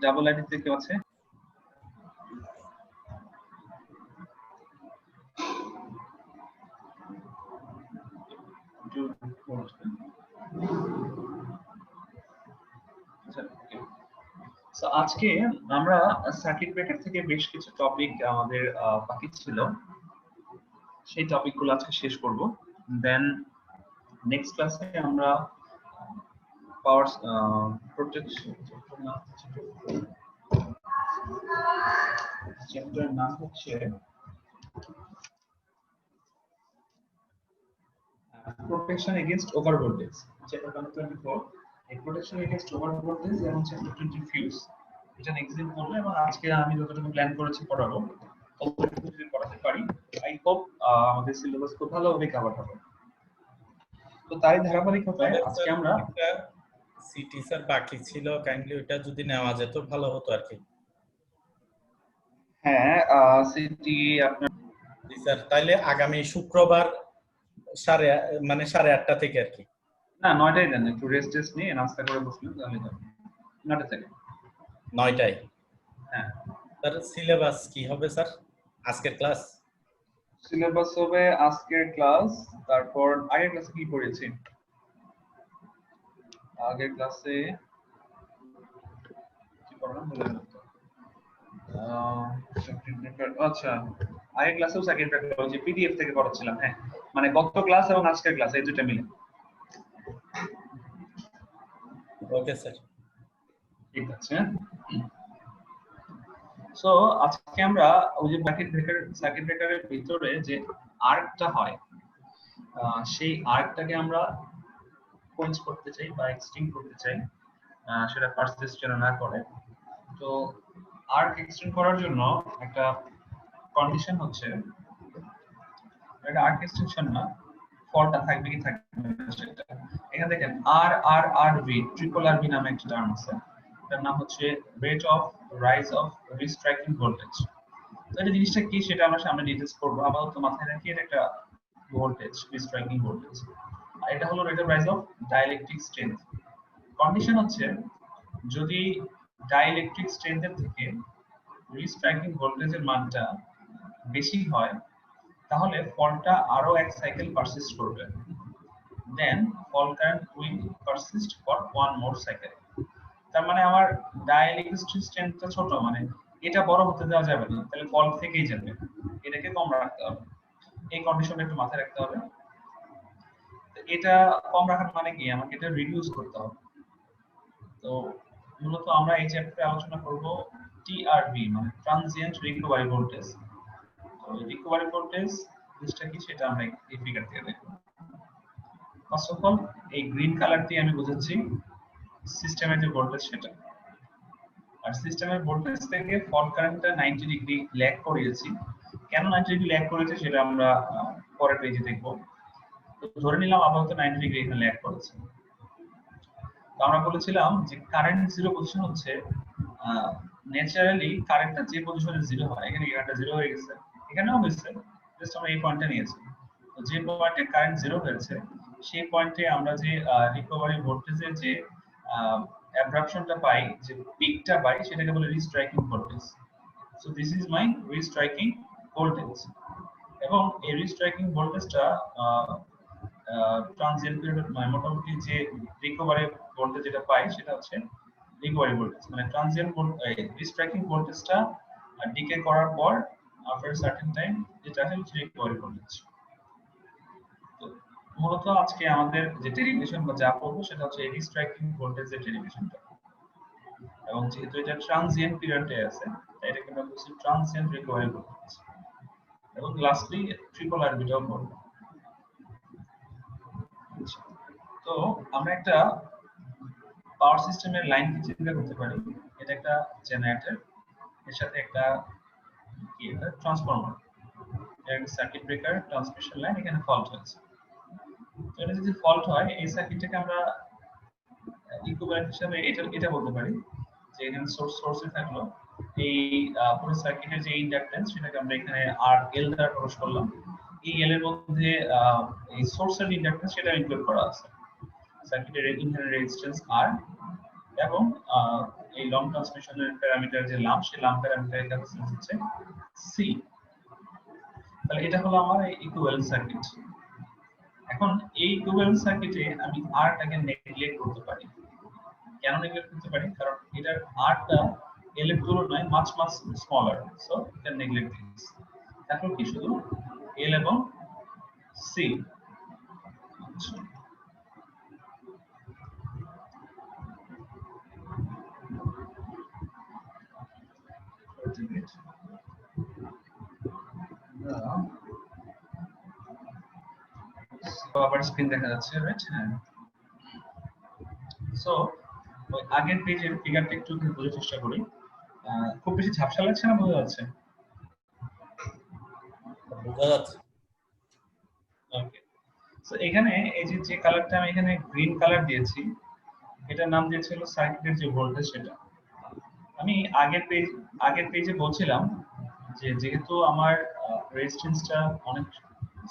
Double ID তে কেউ আছে? আজকে আমরা সার্কিট ব্রেকার থেকে বেশ কিছু টপিক আমাদের বাকি ছিল, সেই টপিকগুলো আজকে শেষ করব। দেন নেক্সট ক্লাসে আমরা পাওয়ার প্রোটেকশন চ্যাপ্টার নাম হচ্ছে protection against overvoltage. Chapter number 24, a protection against overvoltage এবং chapter 20 fuse. এটা নেক্সট দিন পড়বো এবং আজকে আমি যতটুকু প্ল্যান করেছি পড়াবো ততটুকু যদি পড়াতে পারি আই হোপ আমাদের সিলেবাস খুব ভালোভাবে কভার হবে। তো তাই ধারাবাহিকতায় আজকে আমরা সিটি স্যার বাকি ছিল, কাইন্ডলি ওটা যদি নেওয়া যেত ভালো হতো আর কি। হ্যাঁ সিটি আপনার জি স্যার, তাহলে আগামী শুক্রবার 8:30 থেকে আর কি। না 9টায় দেন, একটু রেস্ট নিয়ে নাস্তা করে বসলেন তাহলে হবে। 9টা থেকে 9টায়। হ্যাঁ স্যার সিলেবাস কি হবে স্যার আজকের ক্লাস? সিলেবাস হবে আজকের ক্লাস, তারপর আগের ক্লাসে কি পড়েছি? আগের ক্লাসে কি পড়লাম বলে দাও তো। আচ্ছা আগের ক্লাসেও সার্কিট ব্রেকার যে পিডিএফ থেকে পড়াচ্ছিলাম। হ্যাঁ মানে গত ক্লাস এবং আজকের ক্লাস এই দুটো মিলে। ওকে স্যার, ঠিক আছে। সো আজকে আমরা ওই যে সার্কিট ব্রেকারের ভিতরে যে আর্কটা হয় সেই আর্কটাকে আমরা কোয়েঞ্চ করতে চাই বা এক্সটেন্ড করতে চাই, সেটা পারসিস্ট যেন না করে। তো আর্ক এক্সটেন্ড করার জন্য একটা কন্ডিশন হচ্ছে, এটা আর্ক এক্সটেনশন না, ফলটা থাকবে কি থাকবে না সেটা। এখানে দেখেন আর আর আর ভি ট্রিপল আর ভি নামে একটা টার্ম আছে, এটার নাম হচ্ছে rate of rise of restriking voltage. তো এই জিনিসটা কি সেটা আমরা সামনে ডিটেইলস করব, আপাতত মাথায় রাখি এটা একটা ভোল্টেজ, রিস্ট্রাইকিং ভোল্টেজ। আর এটা হলো rate of rise of dielectric strength. Condition হচ্ছে যদি ডাইইলেকট্রিক স্ট্রেংথের থেকে রিস্ট্রাইকিং ভোল্টেজের মানটা বেশি হয় তাহলে ফলটা আরো এক সাইকেল পারসিস্ট করবে, then fall current will persist for one more cycle. তার মানে আমার ডাইইলেকট্রিক স্ট্রেংথটা ছোট, মানে এটা বড় হতে দেওয়া যাবে না, তাহলে ফল থেকেই যাবে, এটাকে কম রাখতে হবে। এই কন্ডিশনটা একটু মাথায় রাখতে হবে। এটা কম রাখার মানে কি, আমাকে এটা রিডিউস করতে হবে। তো মূলত আমরা এই চ্যাপ্টারে আলোচনা করব টিআরভি মানে ট্রানজিয়েন্ট রিকভারি ভোল্টেজ। তো রিকভারি ভোল্টেজ জিনিসটা কি সেটা আমরা এই ফিগার থেকে দেখব। ফার্স্ট অফ অল এই গ্রিন কালার দিয়ে আমি বোঝাচ্ছি সিস্টেমের যে ভোল্টেজ সেটা, আর সিস্টেমের ভোল্টেজ থেকে ফল কারেন্টটা 90 ডিগ্রি ল্যাগ করিয়েছি। কেন 90 ডিগ্রি ল্যাগ করেছে সেটা আমরা পরের পেজে দেখব। তো ধরে নিলাম আপাতত 90 ডিগ্রি এখানে ল্যাগ করেছে। তো আমরা বলেছিলাম যে কারেন্ট জিরো পজিশন হচ্ছে ন্যাচারালি কারেন্টটা যে পজিশনে জিরো হয়, এখানে কারেন্টটা জিরো হয়ে গেছে, এখানেও হয়েছে, জাস্ট আমরা এই পয়েন্টে নিয়েছি। তো যে পয়েন্টে কারেন্ট জিরো হয়েছে সেই পয়েন্টে আমরা যে রিকভারি ভোল্টেজের যে অ্যাব্রাপশনটা পাই, যে পিকটা পাই, সেটাকে বলে restriking voltage. So this is my restriking voltage. এবং এই রিস্ট্রাইকিং ভোল্টেজটা ট্রানজিয়েন্ট পিরিয়ড মোটামুটি যে রিকভারি ভোল্টেজ যেটা পাই সেটা হচ্ছে রিকভারি ভোল্টেজ, মানে ট্রানজিয়েন্ট রিস্ট্রাইকিং ভোল্টেজটা ডিকে করার পর আফটার সার্টেন টাইম যেটা হচ্ছে রিকভারি ভোল্টেজ। তো মূলত আজকে আমাদের যে ডেরিভেশন বা যা পড়বো সেটা হচ্ছে রিস্ট্রাইকিং ভোল্টেজের ডেরিভেশনটা, এবং যেহেতু এটা ট্রানজিয়েন্ট পিরিয়ডে আছে তাই এটাকে আমরা বলছি ট্রানজিয়েন্ট রিকভারি ভোল্টেজ। এবং লাস্টলি ট্রিপল আরবিটাও পড়বো। তো আমরা একটা পাওয়ার সিস্টেমের লাইন চিন্তা করতে পারি, এটা একটা জেনারেটর, এর সাথে একটা কি এটা ট্রান্সফরমার, একটা সার্কিট ব্রেকার, ট্রান্সমিশন লাইন, এখানে ফল্ট হয়েছে। তো এটা যদি ফল্ট হয় এই সার্কিটটাকে আমরা ইকুইভ্যালেন্ট হিসেবে এটা বলতে পারি যে এখানে সোর্সে থাকলো এই পুরো সার্কিটের যে ইন্ডাক্টেন্স সেটাকে আমরা এখানে আর এল দ্বারা প্রকাশ করলাম। এই এল এর মধ্যে এই সোর্সের ইন্ডাক্টেন্স সেটা ইনক্লুড করা আছে, সার্কিটের ইনহারেন্ট রেজিস্ট্যান্স আর এবং এই লং ট্রান্সমিশনের প্যারামিটার যে লাম, সেই লাম প্যারামিটারের ক্যাপাসিট্যান্স হচ্ছে সি। তাহলে এটা হলো আমার ইকুইভ্যালেন্ট সার্কিট। এখন এই ইকুইভ্যালেন্ট সার্কিটে আমি আর টাকে নেগলেক্ট করতে পারি। কেন নেগলেক্ট করতে পারি? কারণ এটার আর টা এল এর তুলনায় মাছ স্মলার, সো এটা নেগলেক্ট দিস। তারপর কি শুধু এল এবং সি। আবার স্ক্রিন দেখা যাচ্ছে, রাইট? হ্যাঁ। সো ওই আগের পেজের ফিগারটা একটু বোঝার চেষ্টা করি। খুব বেশি ঝাপসা লাগছে না, বোঝা যাচ্ছে? বোঝা যাচ্ছে। ওকে। সো এখানে এই যে কালারটা আমি এখানে গ্রিন কালার দিয়েছি, এটার নাম দিয়েছিল সার্কিটের যে ভোল্টেজ সেটা। আমি আগের পেজে বলছিলাম যে যেহেতু আমার রেজিস্ট্যান্সটা অনেক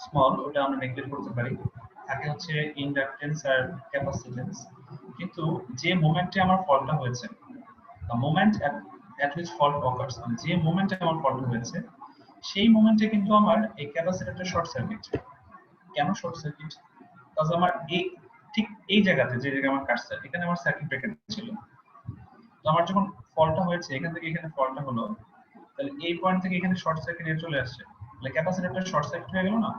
স্মল, ওটা আমরা নেগলেক্ট করতে পারি। থাকে হচ্ছে ইন্ডাকটেন্স আর ক্যাপাসিট্যান্স। কিন্তু যে মোমেন্টে আমার ফলটা হয়েছে, the moment at which fault occurs, মানে যে মোমেন্টে আমার ফলটা হয়েছে, সেই মোমেন্টে কিন্তু আমার এই ক্যাপাসিটরটা শর্ট সার্কিট। কেন শর্ট সার্কিট? কারণ আমার ঠিক এই জায়গাতে, যে জায়গায় আমার কাটছে, এখানে আমার সার্কিট ব্রেকার ছিল। তো আমার যখন ফলটা হয়েছে, এখান থেকে এখানে ফলটা হলো, তাহলে এই পয়েন্ট থেকে এখানে শর্ট সার্কিট চলে আসছে, তাহলে ক্যাপাসিটরটা শর্ট সার্কিট হয়ে গেল না?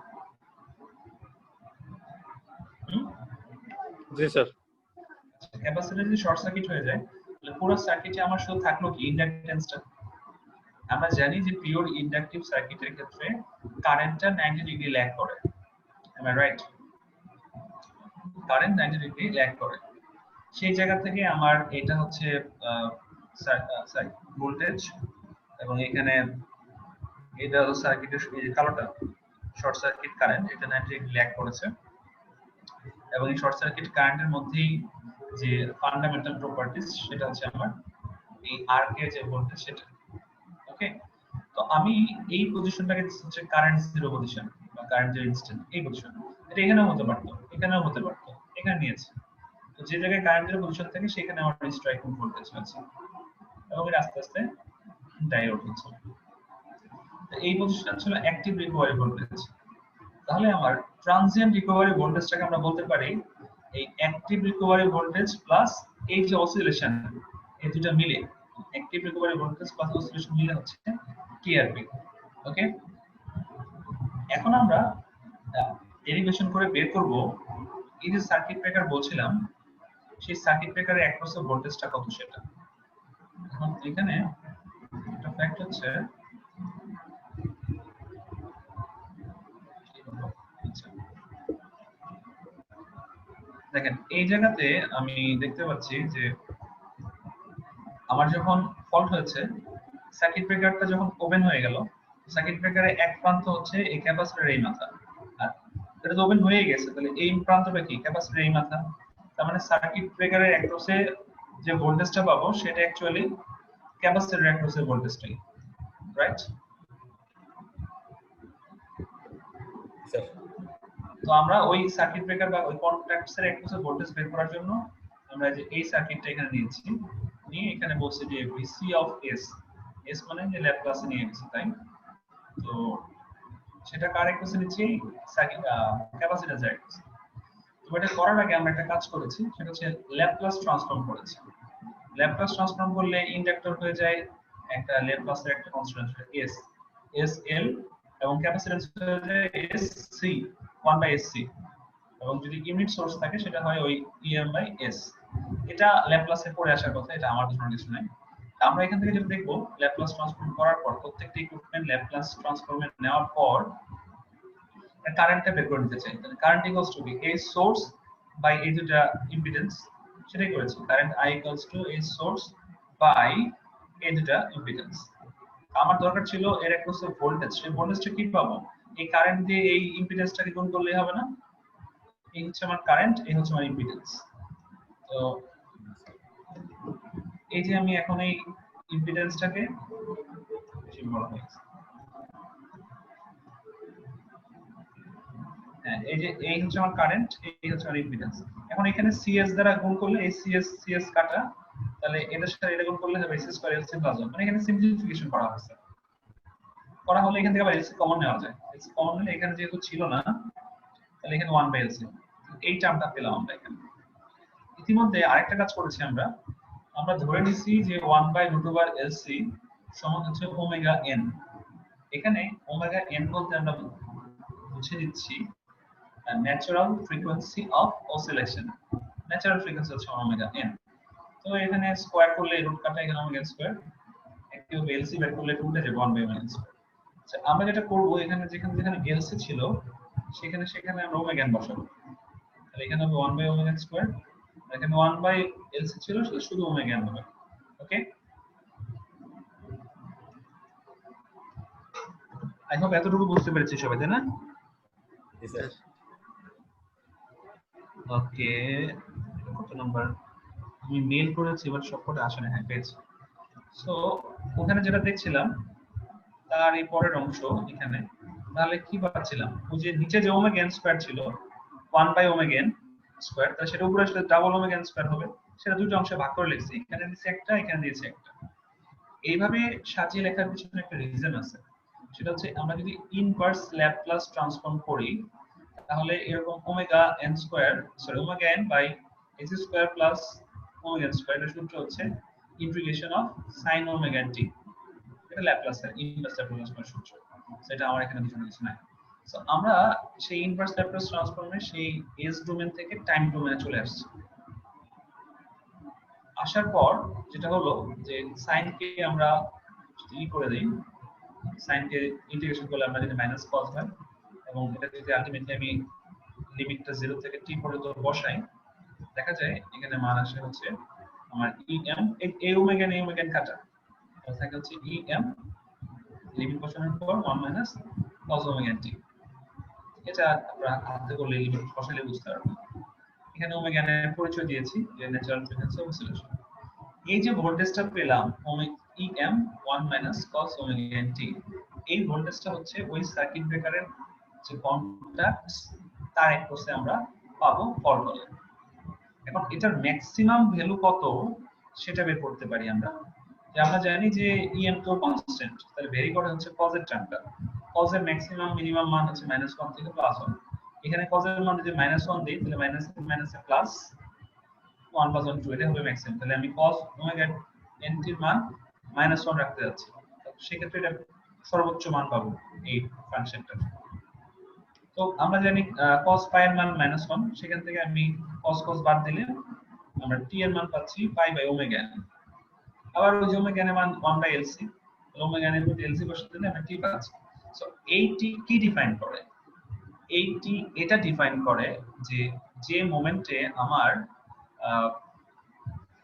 জি স্যার। ক্যাপাসিটর যদি শর্ট সার্কিট হয়ে যায়, তাহলে পুরো সার্কিটে আমার শুধু থাকলো কি ইন্ডাকটেন্সটা। আমরা জানি যে পিওর ইন্ডাকটিভ সার্কিটের ক্ষেত্রে কারেন্টটা 90 ডিগ্রি ল্যাগ করে। am I right? Current 90 degree lag করে। সেই জায়গা থেকে আমার এটা হচ্ছে ভোল্টেজ, এবং এখানে এটা হলো সার্কিটের কালোটা শর্ট সার্কিট কারেন্ট, এটা 90 ডিগ্রি ল্যাগ করেছে। এবং এই শর্ট সার্কিট কারেন্টের মধ্যেই যে ফান্ডামেন্টাল প্রপার্টিজ, সেটা হচ্ছে আমার এই আর্ক এর যে ভোল্টেজ সেটা। ওকে। তো আমি এই পজিশনটাকে হচ্ছে কারেন্ট জিরো পজিশন বা কারেন্ট জিরো ইনস্ট্যান্ট, এই পজিশন। এটা এখানেও হতে পারতো, এখানেও হতে পারতো, এখানে নিয়েছে। তো যে জায়গায় কারেন্ট জিরো পজিশন থাকে, সেখানে আমার স্ট্রাইকিং ভোল্টেজ আছে, এবং এটা আস্তে আস্তে ডায়োড হচ্ছে। তো এই পজিশনটা ছিল অ্যাক্টিভ রিকভারি ভোল্টেজ। তাহলে আমার ট্রানজিয়েন্ট রিকভারি ভোল্টেজটাকে আমরা বলতে পারি এই অ্যাক্টিভ রিকভারি ভোল্টেজ প্লাস এই যে অসিলেশন, এই দুটো মিলে active recovery voltage plus oscillation মিলে হচ্ছে টিআরপি। ওকে। এখন আমরা ডেরিভেশন করে বের করব এই যে সার্কিট ব্রেকার বলছিলাম, সেই সার্কিট ব্রেকারের অ্যাক্রস ভোল্টেজটা কত সেটা। এখন এখানে একটা ফ্যাক্ট হচ্ছে, দেখেন এই জায়গাতে আমি দেখতে পাচ্ছি যে আমার যখন ফল্ট হয়েছে, সার্কিট ব্রেকারটা যখন ওপেন হয়ে গেল, সার্কিট ব্রেকারের এক প্রান্ত হচ্ছে এই ক্যাপাসিটরের এই মাথা, আর এটা তো ওপেন হয়ে গেছে, তাহলে এই প্রান্তটা কি ক্যাপাসিটরের এই মাথা। তার মানে সার্কিট ব্রেকারের অ্যাক্রসে যে ভোল্টেজটা পাবো, সেটা অ্যাকচুয়ালি ক্যাপাসিটরের অ্যাক্রসের ভোল্টেজটাই, রাইট? স্যার তো আমরা ওই সার্কিট ব্রেকার বা ওই কন্ট্যাক্টসের অ্যাক্রসের ভোল্টেজ বের করার জন্য আমরা যে এই সার্কিটটা এখানে নিয়েছি, নিয়ে এখানে বলছি যে ভিসি অফ এস, এস মানে যে ল্যাপ্লাসে নিয়ে গেছি, তাই তো সেটা কার অ্যাক্রসে নিচ্ছি, সার্কিট ক্যাপাসিটরের অ্যাক্রসে। তো এটা করার আগে আমরা একটা কাজ করেছি, সেটা হচ্ছে ল্যাপ্লাস ট্রান্সফর্ম করেছি। ল্যাপ্লাস ট্রান্সফর্ম করলে ইন্ডাক্টর হয়ে যায় একটা ল্যাপ্লাসের একটা কনস্ট্যান্ট এস, এস এল, এবং ক্যাপাসিট্যান্স হয়ে যায় এস সি, 1/sc, এবং যদি ইউনিট সোর্স থাকে সেটা হয় ওই em/s। এটা ল্যাপ্লাসে পড়ে আসার কথা, এটা আমার জন্য কিছু নাই। আমরা এখান থেকে যেটা দেখবো, ল্যাপ্লাস ট্রান্সফর্ম করার পর প্রত্যেকটা ইকুইভ্যালেন্ট ল্যাপ্লাস ট্রান্সফর্মে নেওয়ার পর কারেন্টটা বের করে নিতে চাই। তাহলে কারেন্ট ইকুয়ালস টু কি, a সোর্স বাই এই দুটো ইম্পিডেন্স, সেটাই করেছি। Current I equals to a source by এই দুটো ইম্পিডেন্স। আমার দরকার ছিল এর অ্যাক্রসে ভোল্টেজ, সেই ভোল্টেজটা কি পাবো, এই কারেন্ট দিয়ে এই ইম্পিডেন্সটাকে গুণ করলেই হবে না? এই হচ্ছে আমার কারেন্ট, এই হচ্ছে আমার ইম্পিডেন্স। তো এই যে আমি এখন এই ইম্পিডেন্সটাকে বেশি বড় হয়েছে, হ্যাঁ, এই যে এই হচ্ছে আমার কারেন্ট, এই হচ্ছে আমার ইম্পিডেন্স। এখন এখানে সিএস দ্বারা গুণ করলে এই সিএস কাটা, তাহলে এটার সাথে এটা গুণ করলে হবে s² LC প্লাস 1, মানে এখানে সিম্পলিফিকেশন করা হয়েছে। করা হলে এখান থেকে আবার LC কমন নেওয়া যায়, LC কমন নিলে এখানে যেহেতু ছিল না তাহলে এখানে 1/LC, এই টার্মটা পেলাম আমরা এখানে। ইতিমধ্যে আরেকটা কাজ করেছি আমরা, আমরা ধরে নিছি যে 1/√LC সমান হচ্ছে ওমেগা n। এখানে ওমেগা n বলতে আমরা বুঝে দিচ্ছি natural frequency of oscillation, natural frequency হচ্ছে ওমেগা n। তো এখানে স্কয়ার করলে রুট কাটা, এখানে ওমেগা স্কয়ার, একটু এলসি বের করলে উঠে যাবে 1/n স্কয়ার। আচ্ছা, আমরা যেটা করব এখানে যেখানে এলসি ছিল সেখানে আমরা ওমেগা n বসাবো, তাহলে এখানে হবে 1/n স্কয়ার, এখানে 1/LC ছিল শুধু ওমেগা n হবে। ওকে, আই হোপ এতটুকু বুঝতে পেরেছি সবাই, তাই না? জি স্যার। ওকে, কত নাম্বার আমি মেল করেছি বাট সবকটা আসে না। হ্যাঁ, পেয়েছি। সো ওখানে যেটা দেখছিলাম তার এই পরের অংশ এখানে, তাহলে কি পাচ্ছিলাম, ওই যে নিচে যে ওমেগা n স্কয়ার ছিল 1/n স্কয়ার, তাহলে সেটা উপরে আসলে ডাবল ওমেগা n স্কয়ার হবে, সেটা দুটো অংশে ভাগ করে লিখছি, এখানে দিয়েছি একটা, এখানে দিয়েছি একটা। এইভাবে সাজিয়ে লেখার পিছনে একটা রিজন আছে, সেটা হচ্ছে আমরা যদি ইনভার্স ল্যাপ্লাস ট্রান্সফর্ম করি তাহলে এরকম omega n by x square plus omega n square, এর সূত্র হচ্ছে integration of sin omega t, এটা ল্যাপ্লাসের ইনভার্স ল্যাপ্লাস ট্রান্সফর্মের সূত্র, সেটা আমার এখানে কিছু নাই। সো আমরা সেই ইনভার্স ল্যাপ্লাস ট্রান্সফর্মের সেই এস ডোমেন থেকে টাইম ডোমেনে চলে আসছি। আসার পর যেটা হলো যে sin কে আমরা যদি করে দেই, sin কে ইন্টিগ্রেশন করলে আমরা যদি মাইনাস cos হয়, এবং এটা যদি আলটিমেটলি আমি লিমিটটা 0 থেকে t পর্যন্ত বসাই, দেখা যায় এখানে মান আসে হচ্ছে আমার em, এই ওমেগা n কাটা, তাহলে থাকে হচ্ছে em লিমিট বসানোর পর 1 - cos ওমেগা t। এটা আমরা হাতে করলে লিমিট বসালে বুঝতে পারবো। এখানে ওমেগা n এর পরিচয় দিয়েছি যে ন্যাচারাল ফ্রিকোয়েন্সি অফ অসিলেশন। এই যে ভোল্টেজটা পেলাম em 1 - cos ওমেগা t, এই ভোল্টেজটা হচ্ছে ওই সার্কিট ব্রেকারের যে কন্টাক্টস তার অ্যাক্রসে আমরা পাবো ফল করলে। এখন এটার ম্যাক্সিমাম ভ্যালু কত সেটা বের করতে পারি আমরা, যে আমরা জানি যে em তো কনস্ট্যান্ট, তাহলে ভেরি করে হচ্ছে cos এর টার্মটা, cos এর ম্যাক্সিমাম মিনিমাম মান হচ্ছে -1 থেকে +1। এখানে cos এর মান যদি -1 দেই তাহলে মাইনাসে প্লাস 1 + 1 2, এটা হবে ম্যাক্সিমাম। তাহলে আমি cos ওমেগা n এর মান -1 রাখতে যাচ্ছি, সেক্ষেত্রে এটা সর্বোচ্চ মান পাবো এই ফাংশনটার। তো আমরা জানি cos π এর মান -1, সেখান থেকে আমি cos বাদ দিলে আমরা t এর মান পাচ্ছি π/ওমেগা n। আবার ওই যে ওমেগা n এর মান 1/LC, ওমেগা n এর মধ্যে LC বসাতে দিলে আমরা t পাচ্ছি। সো এই t কি ডিফাইন করে? এই t এটা ডিফাইন করে যে যে মোমেন্টে আমার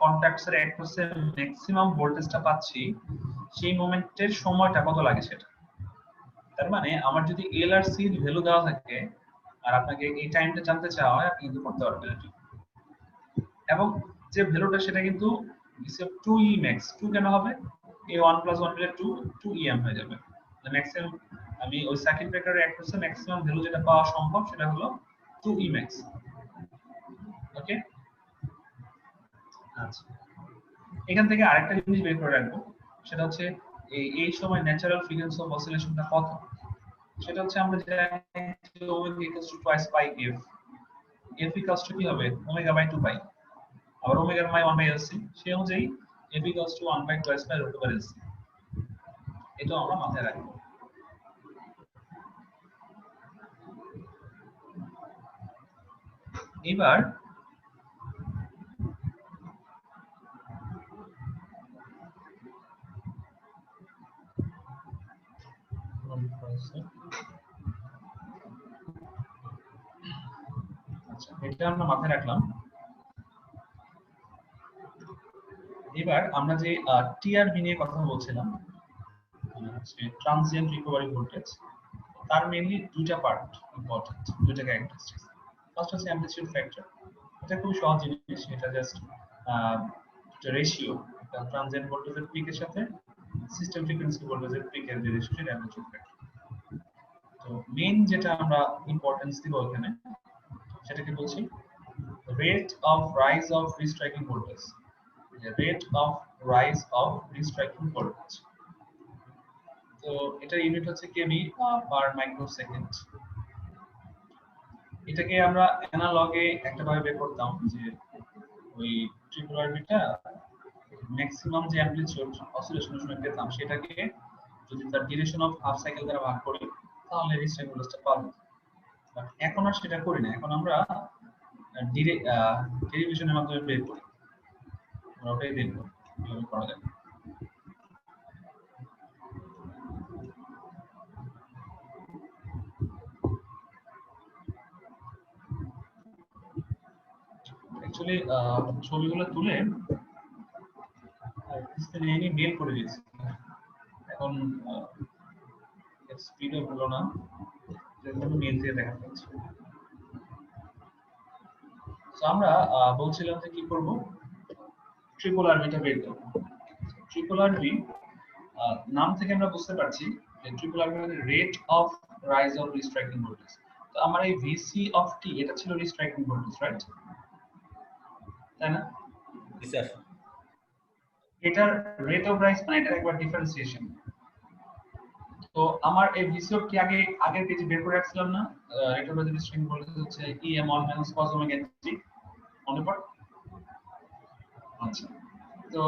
কন্টাক্টস এর অ্যাক্রসে ম্যাক্সিমাম ভোল্টেজটা পাচ্ছি, সেই মোমেন্টের সময়টা কত লাগে সেটা। তার মানে আমার যদি এল আর সি ভ্যালু দেওয়া থাকে আর আপনাকে এই টাইমটা জানতে চাওয়া হয়, আপনি কিন্তু করতে পারবেন এটা। এবং যে ভ্যালুটা সেটা কিন্তু 2e max, 2 কেন হবে? এই 1 + 1 মিলে 2em হয়ে যাবে। ম্যাক্সিমাম আমি ওই সার্কিট ব্রেকারের অ্যাক্রসে ম্যাক্সিমাম ভ্যালু যেটা পাওয়া সম্ভব সেটা হলো 2e max। ওকে, আচ্ছা, এখান থেকে আরেকটা জিনিস বের করে রাখবো, সেটা হচ্ছে এই সময় ন্যাচারাল ফ্রিকোয়েন্সি অফ অসিলেশনটা কত। সেটা হচ্ছে আমরা জানি omega = twice pi f, f কি হবে ω/2π, আবার ওমেগার মান 1/LC, সেই অনুযায়ী f = 1/2 pi √LC। এটা আমরা মাথায় রাখবো। এবার আচ্ছা, এটা আমরা মাথায় রাখলাম। এবার আমরা যে টিআরবি নিয়ে কথা বলছিলাম, ট্রানজিয়েন্ট রিকভারি ভোল্টেজ, তার মেইনলি দুইটা পার্ট ইম্পর্টেন্ট, দুইটা ক্যারেক্টারিস্টিক্স। ফার্স্ট হচ্ছে অ্যামপ্লিটিউড ফ্যাক্টর, এটা খুব সহজ জিনিস, এটা জাস্ট রেশিও ট্রানজিয়েন্ট ভোল্টেজের পিকের সাথে সিস্টেম ফ্রিকোয়েন্সি ভোল্টেজের পিকের যে রেশিও, সেটা অ্যামপ্লিটিউড ফ্যাক্টর। তো মেইন যেটা আমরা ইম্পর্টেন্স দিব এখানে, সেটাকে বলছি rate of rise of restriking voltage. Rate of rise of restriking voltage. তো এটা ইউনিট হচ্ছে কেভি পার মাইক্রোসেকেন্ড। এটাকে আমরা অ্যানালগে একটা ভাবে বের করতাম যে ওই ট্রিপল আরবিটা ম্যাক্সিমাম যে অ্যামপ্লিটিউড অসিলেশনের সময় পেতাম সেটাকে যদি তার ডিউরেশন অফ হাফ সাইকেল দ্বারা ভাগ করি তাহলে রিস্ট্রাইকিং ভোল্টেজটা পাবো। বাট এখন আর সেটা করি না, এখন আমরা ডেরিভেশনের মাধ্যমে বের করি। আমরা ওটাই দেখব কিভাবে করা যায়। অ্যাকচুয়ালি ছবিগুলো তুলে স্ক্রিনে এনে মেল করে দিয়েছি। এখন স্পিডও হলো না, যেগুলো মেল দিয়ে দেখাতে হচ্ছে। তো আমরা বলছিলাম যে কি করব, ট্রিপল আরবিটা বের করব। ট্রিপল আরবি নাম থেকে আমরা বুঝতে পারছি যে ট্রিপল আরবি মানে rate of rise of restriking voltage. তো আমার এই ভিসি অফ টি এটা ছিল রিস্ট্রাইকিং ভোল্টেজ, রাইট? তাই না? স্যার এটার রেট অফ রাইজ মানে এটা একবার ডিফারেন্সিয়েশন। তো আমার এই ভিসি অফ টি আগের পেজে বের করে রাখছিলাম না, rate of rise of restriking voltage হচ্ছে EM all minus cos omega t, মনে পড়ে? আচ্ছা, তো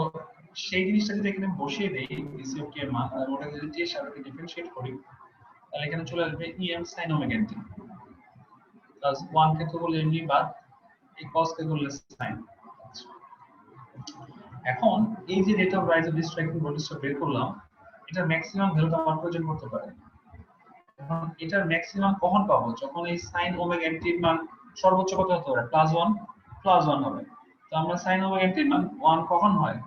সেই জিনিসটা যদি এখানে বসিয়ে দেই ভিসি অফ টি এর মান আর ওটাকে যদি টি এর সাথে ডিফারেন্সিয়েট করি তাহলে এখানে চলে আসবে EM sin omega t plus 1 কে তো বলে এমনি বাদ, এই cos কে বললে sin। এখন এই যে rate of rise of restriking ভোল্টেজটা বের করলাম, এটার ম্যাক্সিমাম ভ্যালুটা আমার প্রয়োজন করতে পারে। এখন এটার ম্যাক্সিমাম কখন পাবো? যখন এই sin ওমেগা টি এর মান সর্বোচ্চ কত হতে পারে? +1 হবে। তো আমরা sin ওমেগা টি এর মান 1 কখন হয়?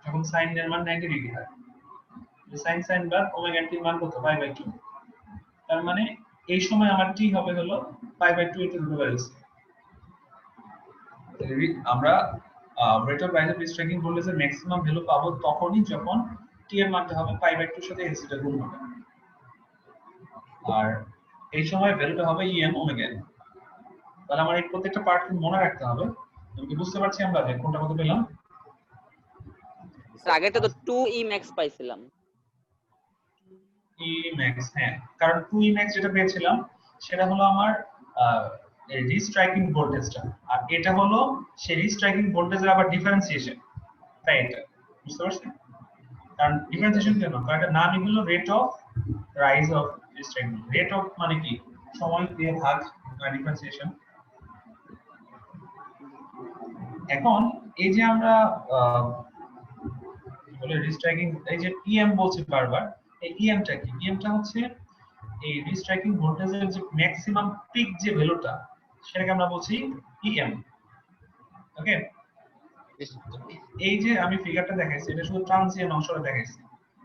যখন sin এর মান 90 ডিগ্রি হয়। sin বাদ ওমেগা টি এর মান কত? π/2। তার মানে এই সময় আমার টি হবে হলো π/2 * √c। আমরা rate of rise of restriking ভোল্টেজের ম্যাক্সিমাম ভ্যালু পাবো তখনই যখন টি এর মানটা হবে π/2 এর সাথে এসি টা গুণ হবে। আর এই সময় ভ্যালুটা হবে ইএম ওমেগা। তাহলে আমার এই প্রত্যেকটা পার্ট মনে রাখতে হবে। আমি কি বুঝতে পারছি আমরা যে কোনটা কত পেলাম? স্যার আগেরটা তো 2e max পাইছিলাম। ই ম্যাক্স, হ্যাঁ, কারণ 2e max যেটা পেয়েছিলাম সেটা হলো আমার রিস্ট্রাইকিং ভোল্টেজটা, আর এটা হলো সেই রিস্ট্রাইকিং ভোল্টেজের আবার ডিফারেন্সিয়েশন। তাই এটা বুঝতে পারছেন? কারণ ডিফারেন্সিয়েশন কেন? কারণ এটা নামই হলো rate of rise of restriking. Rate of মানে কি? সময় দিয়ে ভাগ, ডিফারেন্সিয়েশন। এখন এই যে আমরা বলে রিস্ট্রাইকিং, এই যে ইএম বলছি বারবার, এই ইএমটা কি? ইএমটা হচ্ছে এই রিস্ট্রাইকিং ভোল্টেজের যে ম্যাক্সিমাম পিক যে ভ্যালুটা সেটাকে আমরা বলছি ইএম। ওকে, এই যে আমি ফিগারটা দেখাইছি এটা শুধু ট্রানজিয়েন্ট অংশটা দেখাইছি,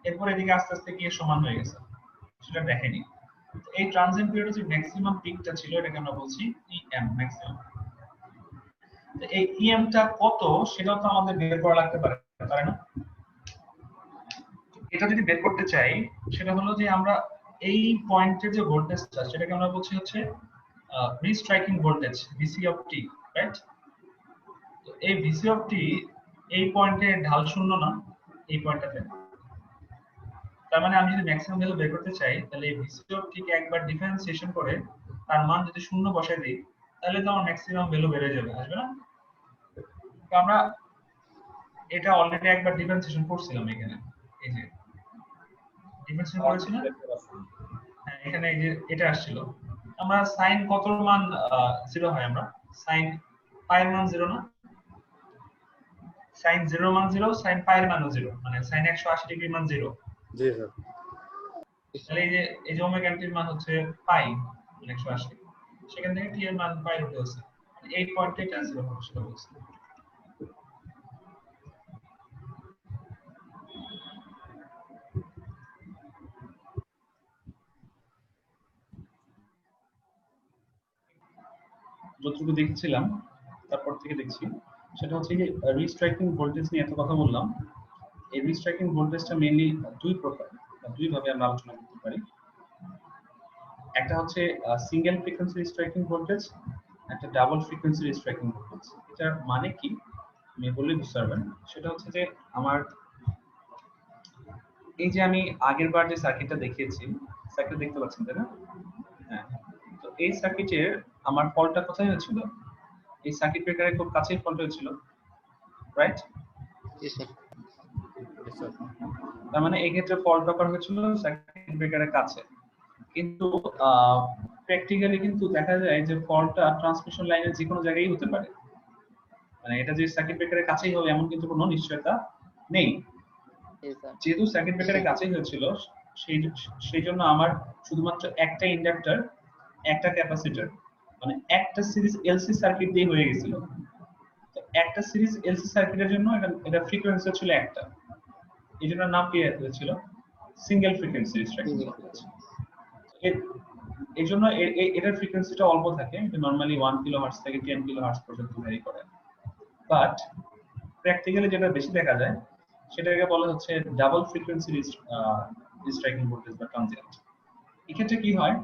এরপর এদিকে আস্তে আস্তে গিয়ে সমান হয়ে গেছে, সেটা দেখেনি। এই ট্রানজিয়েন্ট পিরিয়ডে যে ম্যাক্সিমাম পিকটা ছিল এটাকে আমরা বলছি ইএম ম্যাক্সিমাম। তো এই ইএমটা কত সেটাও তো আমাদের বের করা লাগতে পারে, তাই না? এটা যদি বের করতে চাই সেটা হলো যে আমরা এই পয়েন্টের যে ভোল্টেজটা সেটাকে আমরা বলছি হচ্ছে restriking voltage VC of T, right? তো এই ভিসি অফ টি এই পয়েন্টে ঢাল শূন্য না, এই পয়েন্টটাতে। তার মানে আমি যদি ম্যাক্সিমাম ভ্যালু বের করতে চাই তাহলে এই ভিসি অফ টি কে একবার ডিফারেন্সিয়েশন করে তার মান যদি শূন্য বসাই দিই তাহলে তো আমার ম্যাক্সিমাম ভ্যালু বেড়ে যাবে, আসবে না? তো আমরা এটা অলরেডি একবার ডিফারেন্সিয়েশন করছিলাম এখানে, এই যে ডিফারেন্সিয়েশন করেছি না, হ্যাঁ, এখানে এই যে এটা আসছিল। আমরা sin কতর মান 0 হয়, আমরা sin পাই এর মান 0 না, sin 0 মান 0, sin পাই এর মান 0, মানে sin 180 ডিগ্রি মান 0। জি স্যার। তাহলে এই যে ওমেগা টি এর মান হচ্ছে পাই 180, সেখান থেকে টি এর মান পাই রুটে আছে, এই পয়েন্টে এটা 0 হবে সেটা বলছি। যতটুকু দেখছিলাম তারপর থেকে দেখছি সেটা হচ্ছে যে রিস্ট্রাইকিং ভোল্টেজ নিয়ে এত কথা বললাম। এই রিস্ট্রাইকিং ভোল্টেজটা মেইনলি দুই প্রকার, দুই ভাবে আমরা আলোচনা করতে পারি। একটা হচ্ছে সিঙ্গেল ফ্রিকোয়েন্সি রিস্ট্রাইকিং ভোল্টেজ, একটা ডাবল ফ্রিকোয়েন্সি রিস্ট্রাইকিং ভোল্টেজ। এটার মানে কি? আমি বললে বুঝতে পারবেন। সেটা হচ্ছে যে আমার এই যে আমি আগের বার যে সার্কিটটা দেখিয়েছি, সার্কিট দেখতে পাচ্ছেন তাই না? হ্যাঁ। তো এই সার্কিটের আমার ফল্টটা কোথায় হয়েছিল? এই সার্কিট ব্রেকারের খুব কাছেই ফল্ট হয়েছিল, রাইট? জি স্যার। তার মানে এই ক্ষেত্রে ফল্ট অকার হয়েছিল সার্কিট ব্রেকারের কাছে। কিন্তু প্র্যাকটিক্যালি কিন্তু দেখা যায় যে ফল্টটা ট্রান্সমিশন লাইনের যে কোনো জায়গায় হতে পারে। মানে এটা যে সার্কিট ব্রেকারের কাছেই হবে এমন কিন্তু কোনো নিশ্চয়তা নেই। জি স্যার। যেহেতু সার্কিট ব্রেকারের কাছেই হয়েছিল সেই জন্য আমার শুধুমাত্র একটা ইন্ডাক্টর, একটা ক্যাপাসিটর, মানে একটা সিরিজ এলসি সার্কিট দিয়ে হয়ে গেছিল। তো একটা সিরিজ এলসি সার্কিটের জন্য এটা ফ্রিকোয়েন্সি ছিল একটা, এই জন্য নাম কি হয়েছিল? Single frequency restriking voltage. এই জন্য এটার ফ্রিকোয়েন্সিটা অল্প থাকে, এটা নরমালি 1 কিলোহার্টজ থেকে 10 কিলোহার্টজ পর্যন্ত ভ্যারি করে। বাট প্র্যাকটিক্যালি যেটা বেশি দেখা যায় সেটাকে বলা হচ্ছে ডাবল ফ্রিকোয়েন্সি রিস্ট্রাইকিং ভোল্টেজ বা ট্রানজিয়েন্ট। এক্ষেত্রে কি হয়,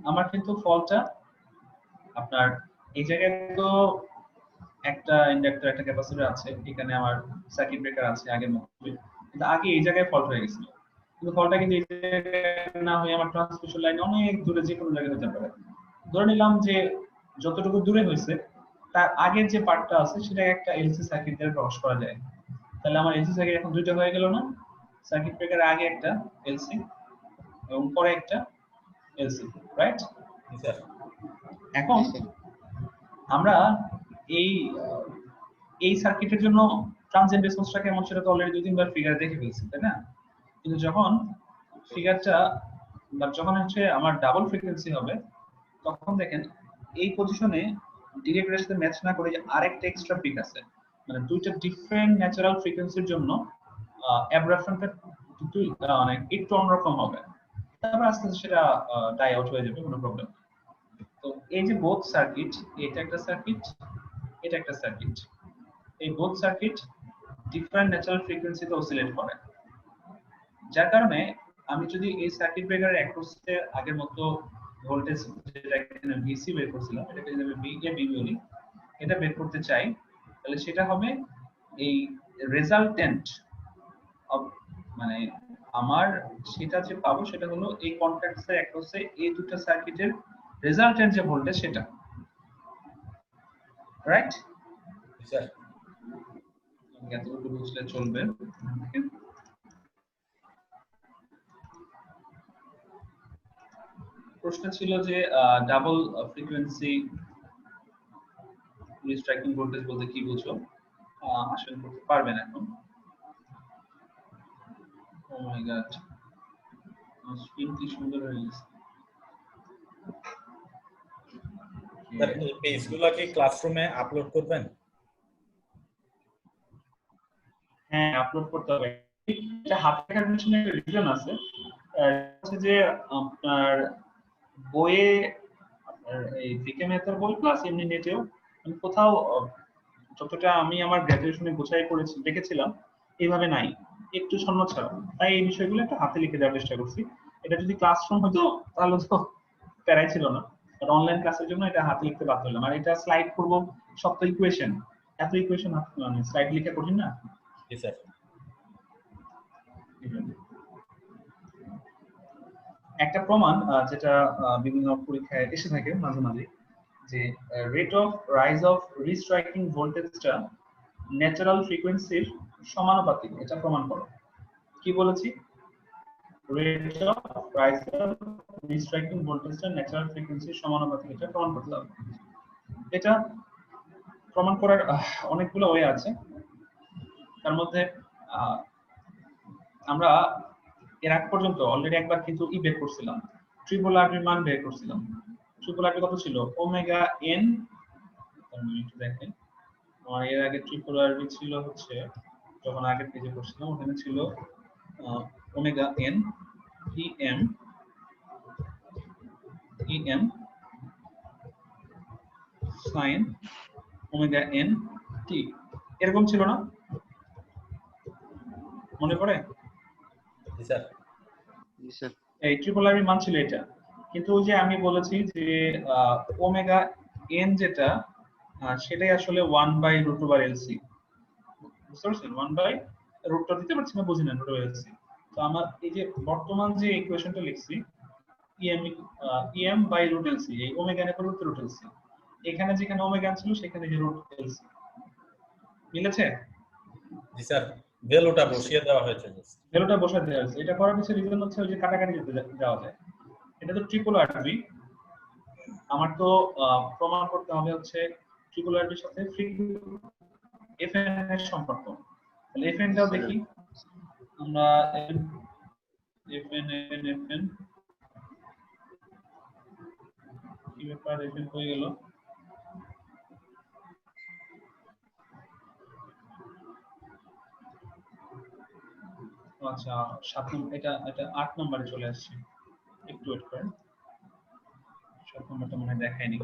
আমার কিন্তু ফলটা আপনার এই জায়গায় তো একটা ইন্ডাক্টর একটা ক্যাপাসিটর আছে, এখানে আমার সার্কিট ব্রেকার আছে আগের মতো, কিন্তু আগে এই জায়গায় ফল্ট হয়ে গেছিল। কিন্তু ফলটা কিন্তু এই জায়গায় না হয়ে আমার ট্রান্সমিশন লাইন অনেক দূরে যে কোনো জায়গায় হতে পারে। ধরে নিলাম যে যতটুকু দূরে হয়েছে তার আগের যে পার্টটা আছে সেটা একটা এলসি সার্কিট দিয়ে প্রকাশ করা যায়। তাহলে আমার এলসি সার্কিট এখন দুইটা হয়ে গেল না? সার্কিট ব্রেকারের আগে একটা এলসি এবং পরে একটা এলসি, রাইট? এখন আমরা এই এই সার্কিটের জন্য ট্রানজিয়েন্ট রেসপন্সটা কেমন সেটা তো অলরেডি 2-3 বার ফিগার দেখে ফেলছি, তাই না? কিন্তু যখন ফিগারটা বা যখন হচ্ছে আমার ডাবল ফ্রিকোয়েন্সি হবে তখন দেখেন এই পজিশনে ডিরেক্ট এর সাথে ম্যাচ না করে যে আরেকটা এক্সট্রা পিক আছে, মানে দুইটা ডিফারেন্ট ন্যাচারাল ফ্রিকোয়েন্সির জন্য অ্যাব্রাপশনটা মানে একটু অন্যরকম হবে। তারপর আস্তে আস্তে সেটা ডাই আউট হয়ে যাবে, কোনো প্রবলেম। তো এই যে বোথ সার্কিট, এটা একটা সার্কিট, এটা একটা সার্কিট, এই বোথ সার্কিট ডিফারেন্ট ন্যাচারাল ফ্রিকোয়েন্সিতে অসিলেট করে, যার কারণে আমি যদি এই সার্কিট ব্রেকারের অ্যাক্রসে আগের মতো ভোল্টেজ যেটা এখানে ভিসি বের করছিলাম, এটাকে যদি আমি ভিকে বলি, এটা বের করতে চাই, তাহলে সেটা হবে এই রেজাল্টেন্ট মানে আমার সেটা যে পাবো সেটা হলো এই কন্ট্যাক্টসের অ্যাক্রসে এই দুটো সার্কিটের রেজাল্টেন্ট যে ভোল্টেজ সেটা, রাইট? স্যার এতটুকু বুঝলে চলবে। প্রশ্ন ছিল যে ডাবল ফ্রিকোয়েন্সি রিস্ট্রাইকিং ভোল্টেজ বলতে কি বুঝো? আসলে করতে পারবেন এখন। ও মাই গড, স্ক্রিন কি সুন্দর হয়ে গেছে। স্যার এই পেজগুলো কি ক্লাসরুমে আপলোড করবেন? হ্যাঁ, আপলোড করতে হবে। এটা হাতে লেখার পিছনে একটা রিজন আছে, হচ্ছে যে আপনার বইয়ে আপনার এই ভিকে মেথড বই প্লাস এমনি নেটেও কোথাও যতটা আমি আমার গ্র্যাজুয়েশনে গোছাই করেছি দেখেছিলাম এইভাবে নাই, একটু শূন্য ছাড়া। তাই এই বিষয়গুলো একটু হাতে লিখে দেওয়ার চেষ্টা করছি। এটা যদি ক্লাসরুম হতো তাহলে তো প্যারাই ছিল না, আর অনলাইন ক্লাসের জন্য এটা হাতে লিখতে বাধ্য হলাম। আর এটা স্লাইড করব, সব তো ইকুয়েশন, এত ইকুয়েশন মানে স্লাইড লিখে কঠিন না। জি স্যার। একটা প্রমাণ যেটা বিভিন্ন পরীক্ষায় এসে থাকে মাঝে মাঝে, যে rate of rise of restriking ভোল্টেজটা ন্যাচারাল ফ্রিকোয়েন্সির সমানুপাতিক, এটা প্রমাণ করো। কি বলেছি? Rate of rise of restriking ভোল্টেজটা ন্যাচারাল ফ্রিকোয়েন্সির সমানুপাতিক, এটা প্রমাণ করতে হবে। এটা প্রমাণ করার অনেকগুলো ওয়ে আছে, তার মধ্যে আমরা এর আগ পর্যন্ত অলরেডি একবার কিন্তু বের করছিলাম, ট্রিপল আরবির মান বের করছিলাম। ট্রিপল আরবি কত ছিল? Omega N. একটু দেখেন, আমার এর আগে ট্রিপল আরবি ছিল হচ্ছে যখন আগের পেজে করছিলাম ওখানে ছিল omega N EM sine omega N T, এরকম ছিল না? মনে পড়ে? জি স্যার। জি স্যার। এই ট্রিপল আরবি মান ছিল এটা, কিন্তু ওই যে আমি বলেছি যে ওমেগা এন যেটা সেটাই আসলে 1/√LC, বুঝতে পারছেন 1/√টা দিতে পারছি না, বুঝি না √LC। তো আমার এই যে বর্তমান যে ইকুয়েশনটা লিখছি em/√LC, এই ওমেগা এর পরিবর্তে √LC, এখানে যেখানে ওমেগা ছিল সেখানে যে √LC মিলেছে। জি স্যার, ভ্যালুটা বসিয়ে দেওয়া হয়েছে জাস্ট। ভ্যালুটা বসাতে হয়েছে। এটা করার পিছনে রিজন হচ্ছে ওই যে কাটাকাটি যেতে যাওয়া যায়। এটা তো ট্রিপল আরবি, আমার তো প্রমাণ করতে হবে হচ্ছে ট্রিপল আরবির সাথে এফএন এর সম্পর্ক। তাহলে এফএন টাও দেখি আমরা। এফএন কি ব্যাপার, এফএন হয়ে গেল। আচ্ছা 7 নম্বর, এটা 8 নম্বরে চলে আসছে, একটু ওয়েট করেন। 7 নম্বরটা মনে হয় দেখায়নি।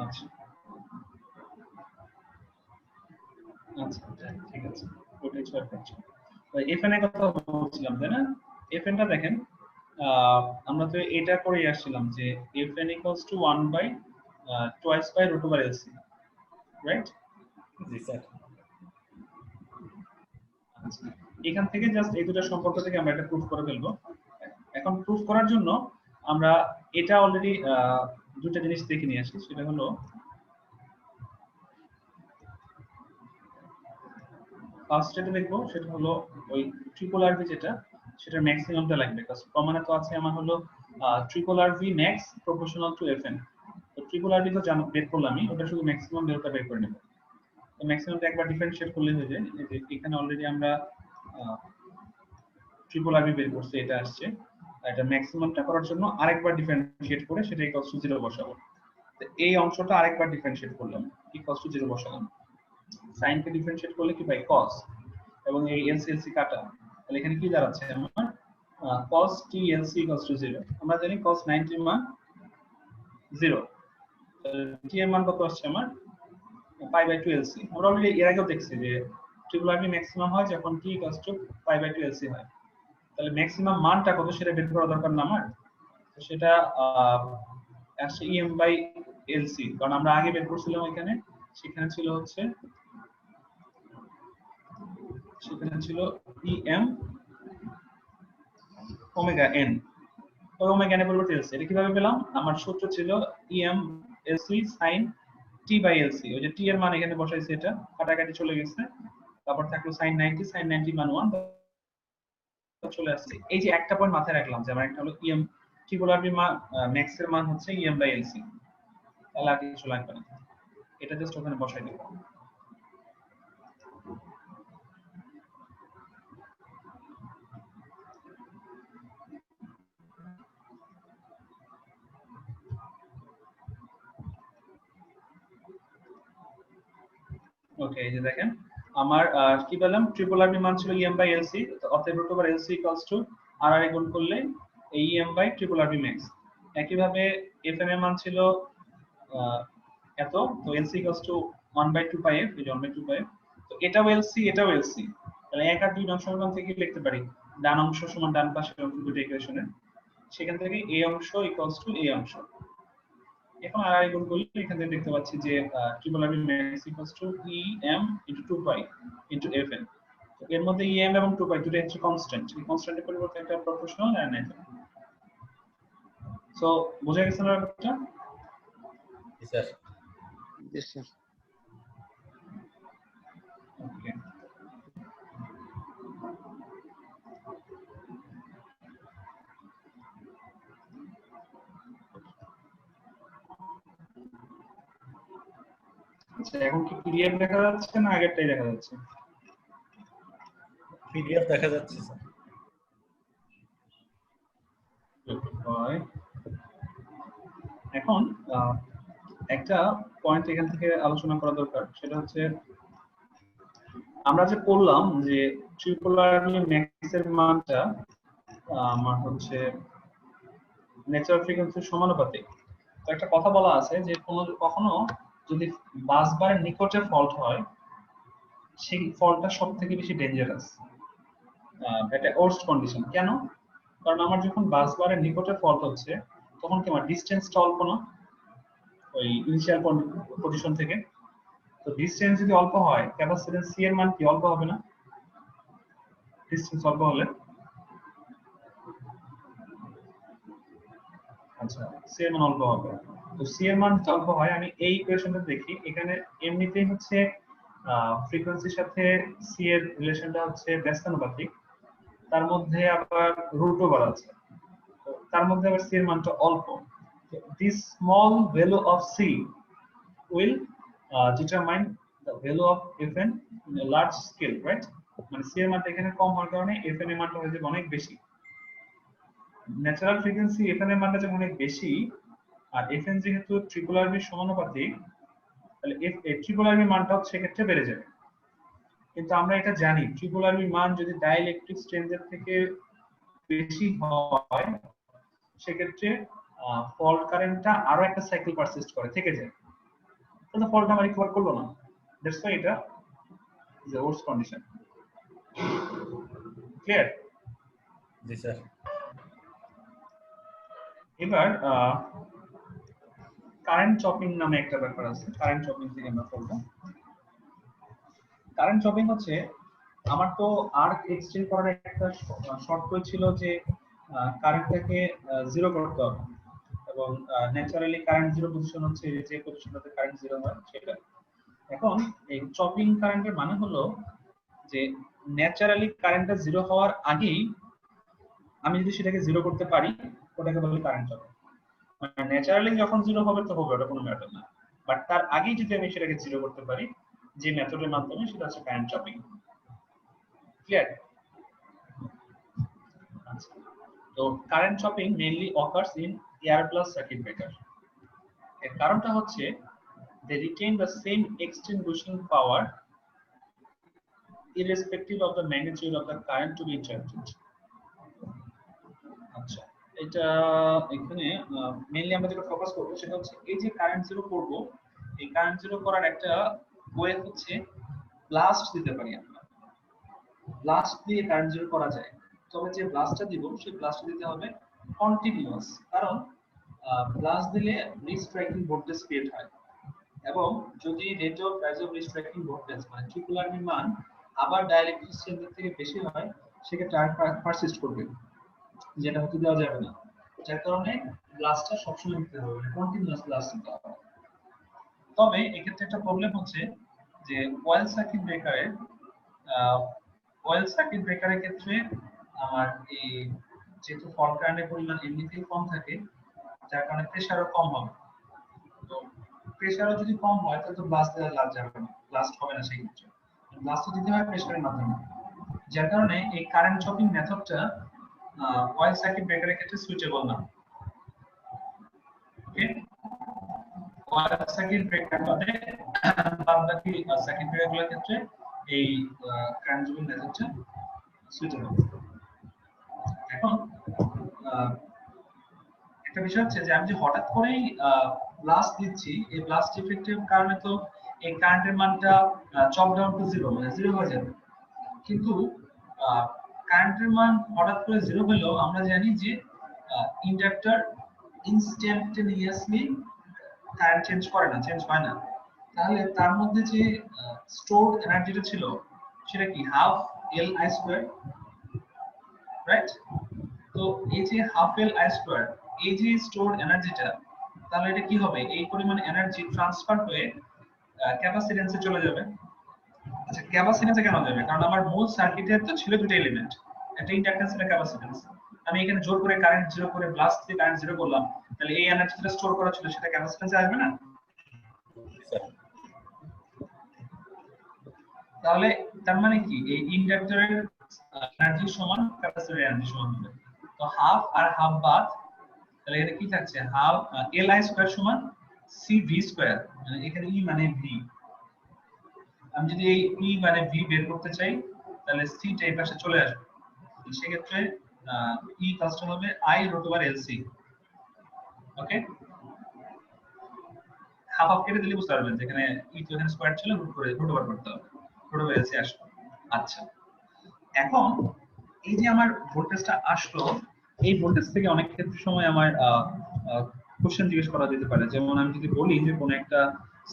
আচ্ছা আচ্ছা ঠিক আছে, ওটাই ছয় পাচ্ছি। এফএন এর কথা বলছিলাম তাই না? এফএন টা দেখেন, আমরা তো এটা করেই আসছিলাম যে fn = 1/2/LC, রাইট? জি স্যার। এখান থেকে জাস্ট এই দুটো সম্পর্ক থেকে আমরা এটা প্রুফ করে ফেলবো। এখন প্রুফ করার জন্য আমরা এটা অলরেডি দুটো জিনিস দেখে নিয়ে আসি। সেটা হলো ফার্স্ট যেটা দেখবো সেটা হলো ওই ট্রিপল আরভি যেটা, সেটার ম্যাক্সিমামটা লাগবে। কারণ প্রমাণে তো আছে আমার হলো triple RV max proportional to FN. তো ট্রিপল আরভি তো জানো বের করলাম আমি, ওটা শুধু ম্যাক্সিমাম ভ্যালুটা বের করে নেব। তো ম্যাক্সিমামটা একবার ডিফারেন্সিয়েট করলে হয়ে যায়। এই যে এখানে অলরেডি আমরা ট্রিপল আরবি বের করছি, এটা আসছে। আর এটা ম্যাক্সিমামটা করার জন্য আরেকবার ডিফারেন্সিয়েট করে সেটা ইকুয়ালস টু 0 বসাবো। তো এই অংশটা আরেকবার ডিফারেন্সিয়েট করলাম, ইকুয়ালস টু 0 বসালাম। sin কে ডিফারেন্সিয়েট করলে কি পাই? cos, এবং এই LC কাটা। তাহলে এখানে কি দাঁড়াচ্ছে আমার? cos TLC = 0। আমরা জানি cos 90 এর মান 0। t এর মান কত আসছে আমার? π/2LC। আমরা অলরেডি এর আগেও দেখছি যে ট্রিপল আরবি ম্যাক্সিমাম হয় যখন t = π/2LC হয়। তাহলে ম্যাক্সিমাম মানটা কত সেটা বের করা দরকার না আমার? তো সেটা আসছে em/LC, কারণ আমরা আগে বের করছিলাম এখানে, সেখানে ছিল হচ্ছে em ওমেগা n, ওই ওমেগা n এর পরিবর্তে LC। এটা কিভাবে পেলাম? আমার সূত্র ছিল em LC sin t/LC। ওই যে t এর মান এখানে বসাইছি, এটা কাটাকাটি চলে গেছে, তারপর থাকলো sin 90 মান 1 চলে আসছে। এই যে একটা পয়েন্ট মাথায় রাখলাম যে আমার একটা হলো em ট্রিপল আরবি মান ম্যাক্স এর মান হচ্ছে em/LC, তাহলে আর কিছু লাগবে না, এটা জাস্ট ওখানে বসাই দেব। ওকে, এই যে দেখেন আমার কি পেলাম? ট্রিপল আরবি মান ছিল em/LC, অতএব √LC = RR গুণ করলে এই em/ট্রিপল আরবি ম্যাক্স। একইভাবে fm এর মান ছিল এত, তো LC = 1/2πf, এই যে 1/2πf। তো এটাও LC, এটাও LC, তাহলে এক আর দুই নং সমীকরণ থেকে লিখতে পারি ডান অংশ সমান ডান পাশের অংশ দুটো ইকুয়েশনে, সেখান থেকে এই অংশ = এই অংশ। এখন আর আই গুণ করলে এখান থেকে দেখতে পাচ্ছি যে ট্রিপল আরবি ম্যাক্স = em * 2π * fn। তো এর মধ্যে em এবং 2π দুটো হচ্ছে কনস্ট্যান্ট, এই কনস্ট্যান্টের পরিবর্তে একটা প্রপোর্শনাল আর নাই। সো বোঝা গেছে না ব্যাপারটা? জি স্যার। জি স্যার। ওকে, আচ্ছা এখন কি পিডিএফ দেখা যাচ্ছে না আগেরটাই দেখা যাচ্ছে? পিডিএফ দেখা যাচ্ছে স্যার। এখন একটা পয়েন্ট এখান থেকে আলোচনা করা দরকার, সেটা হচ্ছে আমরা যে করলাম যে ট্রিপল আরবি ম্যাক্স এর মানটা আমার হচ্ছে ন্যাচারাল ফ্রিকোয়েন্সির সমানুপাতিক। তো একটা কথা বলা আছে যে কখনো যদি বাসবারের নিকটে ফল্ট হয়, সেই ফল্টটা সবথেকে বেশি ডেঞ্জারাস। এটা ওর্স্ট কন্ডিশন। কেন? কারণ আমার যখন বাস বারের নিকটে ফল্ট হচ্ছে তখন কি আমার ডিসটেন্সটা অল্প না ওই ইনিশিয়াল পজিশন থেকে। তো ডিসটেন্স যদি অল্প হয় ক্যাপাসিট্যান্স সি এর মান কি অল্প হবে না? ডিসটেন্স অল্প হলে আচ্ছা সি এর মান অল্প হবে। তো সি এর মান অল্প হয়, আমি এই ইকুয়েশনটা দেখি এখানে এমনিতেই হচ্ছে ফ্রিকোয়েন্সির সাথে সি এর রিলেশনটা হচ্ছে ব্যস্তানুপাতিক, তার মধ্যে আবার রুট ওভার আছে, তো তার মধ্যে আবার সি এর মানটা অল্প। This small value of C will determine the value of fn in a large scale, right? মানে সি এর মানটা এখানে কম হওয়ার কারণে fn এর মানটা হয়ে যাবে অনেক বেশি। ন্যাচারাল ফ্রিকোয়েন্সি fn এর মানটা যখন অনেক বেশি আর fn যেহেতু ট্রিপল আরবি সমানুপাতিক, তাহলে ট্রিপল আরবি মানটা হচ্ছে সেক্ষেত্রে বেড়ে যাবে। কিন্তু আমরা এটা জানি ট্রিপল আরবি মান যদি ডাইইলেকট্রিক স্ট্রেঞ্জের থেকে বেশি হয় সেক্ষেত্রে ফল্ট কারেন্টটা আরো একটা সাইকেল পারসিস্ট করে থেকে যায়, তাহলে ফল্ট আমার রিকভার করলো না। দ্যাটস ওয়াই এটা is a worst condition. Clear? G sir. এবার কারেন্ট চপিং নামে একটা ব্যাপার আছে, কারেন্ট চপিং থেকে আমরা করব। কারেন্ট চপিং হচ্ছে আমার তো আর্ক এক্সচেঞ্জ করার একটা শর্ত ছিল যে কারেন্টটাকে জিরো করতে হবে, এবং ন্যাচারালি কারেন্ট জিরো পজিশন হচ্ছে যে পজিশনটাতে কারেন্ট জিরো হয় সেটা। এখন এই চপিং কারেন্টের মানে হলো যে ন্যাচারালি কারেন্টটা জিরো হওয়ার আগেই আমি যদি সেটাকে জিরো করতে পারি ওটাকে বলে কারেন্ট চপিং। মানে ন্যাচারালি যখন জিরো হবে তো হবে, ওটা কোনো ম্যাটার না, বাট তার আগেই যদি আমি সেটাকে জিরো করতে পারি যে মেথডের মাধ্যমে, সেটা হচ্ছে কারেন্ট চপিং। ক্লিয়ার? আচ্ছা, তো current chopping mainly occurs in air plus circuit breaker. এর কারণটা হচ্ছে they retain the same extinguishing power irrespective of the magnitude of the current to be injected. আচ্ছা, এটা এখানে মেইনলি আমরা যেটা ফোকাস করব সেটা হচ্ছে এই যে কারেন্ট জিরো করব, এই কারেন্ট জিরো করার একটা ওয়ে হচ্ছে ব্লাস্ট দিতে পারি আমরা। ব্লাস্ট দিয়ে কারেন্ট জিরো করা যায়, তবে যে ব্লাস্টটা দিব সেই ব্লাস্টটা দিতে হবে কন্টিনিউয়াস, কারণ ব্লাস্ট দিলে রিস্ট্রাইকিং ভোল্টেজ ক্রিয়েট হয়, এবং যদি rate of rise of restriking voltage মানে ট্রিপল আরবি মান আবার ডাইইলেকট্রিক স্ট্রেঞ্জের থেকে বেশি হয় সেক্ষেত্রে আর পারসিস্ট করবে, যেটা হতে দেওয়া যাবে না। যার কারণে ব্লাস্টটা সবসময় দিতে হবে, মানে কন্টিনিউয়াস ব্লাস্ট দিতে হবে। তবে এক্ষেত্রে একটা প্রবলেম হচ্ছে যে অয়েল সার্কিট ব্রেকারের ক্ষেত্রে আমার এই যেহেতু ফল্ট কারেন্টের পরিমাণ এমনিতেই কম থাকে যার কারণে প্রেসারও কম হবে। তো প্রেসারও যদি কম হয় তাহলে তো ব্লাস্ট দেওয়া যাবে না, ব্লাস্ট হবে না, সেই ক্ষেত্রে ব্লাস্ট দিতে হয় প্রেসারের মাধ্যমে। যার কারণে এই কারেন্ট চপিং মেথডটা অয়েল সার্কিট ব্রেকারের ক্ষেত্রে সুইটেবল না। ওকে, অয়েল সার্কিট ব্রেকার বাদে বাকি সার্কিট ব্রেকারগুলোর ক্ষেত্রে এই কারেন্ট চপিং মেথডটা সুইটেবল। এখন একটা বিষয় হচ্ছে যে আমি যে হঠাৎ করেই ব্লাস্ট দিচ্ছি, এই ব্লাস্ট ইফেক্টের কারণে তো এই কারেন্টের মানটা চপ ডাউন টু জিরো, মানে জিরো হয়ে যাবে। কিন্তু কারেন্টের মান হঠাৎ করে জিরো হলেও আমরা জানি যে ইন্ডাক্টর ইনস্ট্যান্টেনিয়াসলি কারেন্ট চেঞ্জ করে না, চেঞ্জ হয় না। তাহলে তার মধ্যে যে স্টোরড এনার্জিটা ছিল সেটা কি half L I square, right? তো এই যে হাফ এল আই স্কয়ার, এই যে স্টোরড এনার্জিটা, তাহলে এটা কি হবে? এই পরিমাণ এনার্জি ট্রান্সফার হয়ে ক্যাপাসিট্যান্সে চলে যাবে। আচ্ছা, ক্যাপাসিট্যান্সে কেন যাবে? কারণ আমার মূল সার্কিটের তো ছিল দুটো এলিমেন্ট, একটা ইন্ডাক্ট্যান্স একটা ক্যাপাসিট্যান্স। আমি এখানে জোর করে কারেন্ট জিরো করে ব্লাস্ট দিয়ে কারেন্ট জিরো করলাম, তাহলে এই এনার্জিটা স্টোর করা ছিল সেটা ক্যাপাসিট্যান্সে আসবে না? তাহলে তার মানে কি এই ইন্ডাক্টরের এনার্জি সমান ক্যাপাসিটরের এনার্জি সমান হবে। তো হাফ আর হাফ বাদ, তাহলে এটা কি থাকছে? হাফ এল আই স্কয়ার সমান সি ভি স্কয়ার, মানে এখানে ই মানে ভি। আমি যদি এই ই মানে ভি বের করতে চাই তাহলে সি টা এই পাশে চলে আসবে, সেক্ষেত্রে ই কাজটা হবে I root over L C. Okay, half half কেটে দিলে বুঝতে পারবেন যেখানে ই তো এখানে স্কয়ার ছিল, রুট ওভার করতে হবে, রুট ওভার এল সি আসবে। আচ্ছা, এখন এই যে আমার ভোল্টেজটা আসলো, এই ভোল্টেজ থেকে অনেক ক্ষেত্রে সময় আমার কোশ্চেন জিজ্ঞেস করা যেতে পারে। যেমন আমি যদি বলি যে কোন একটা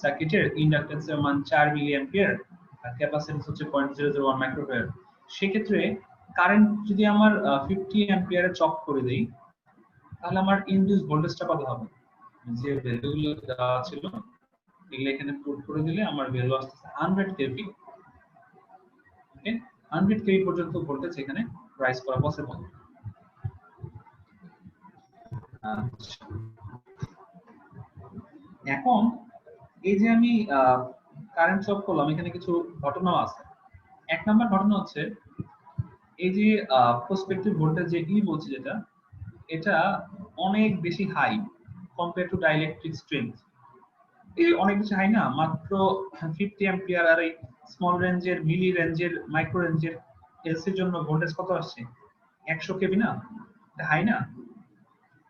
সার্কিটের ইন্ডাক্টেন্সের মান 4 মিলি অ্যাম্পিয়ার আর ক্যাপাসিট্যান্স হচ্ছে 0.001 মাইক্রোফ্যারাড, সেক্ষেত্রে কারেন্ট যদি আমার 50 অ্যাম্পিয়ারে চক করে দেই, তাহলে আমার ইনডিউস ভোল্টেজটা কত হবে? যে ভ্যালুগুলো দেওয়া ছিল এগুলো এখানে পুট করে দিলে আমার ভ্যালু আসছে 100 কেভি। ওকে, 100 কেভি পর্যন্ত ভোল্টেজ এখানে রাইজ করা পসিবল। এখন এই যে আমি কারেন্ট চক করলাম, এখানে কিছু ঘটনা আছে। এক নাম্বার ঘটনা হচ্ছে এই যে প্রসপেক্টিভ ভোল্টেজ যে ই বলছি যেটা, এটা অনেক বেশি high compare to dielectric strength. এই অনেক বেশি হাই না, মাত্র 50 অ্যাম্পিয়ার। আর এই স্মল রেঞ্জের, মিলি রেঞ্জের, মাইক্রো রেঞ্জের এলসি এর জন্য ভোল্টেজ কত আসছে? 100 কেভি না? এটা হাই না?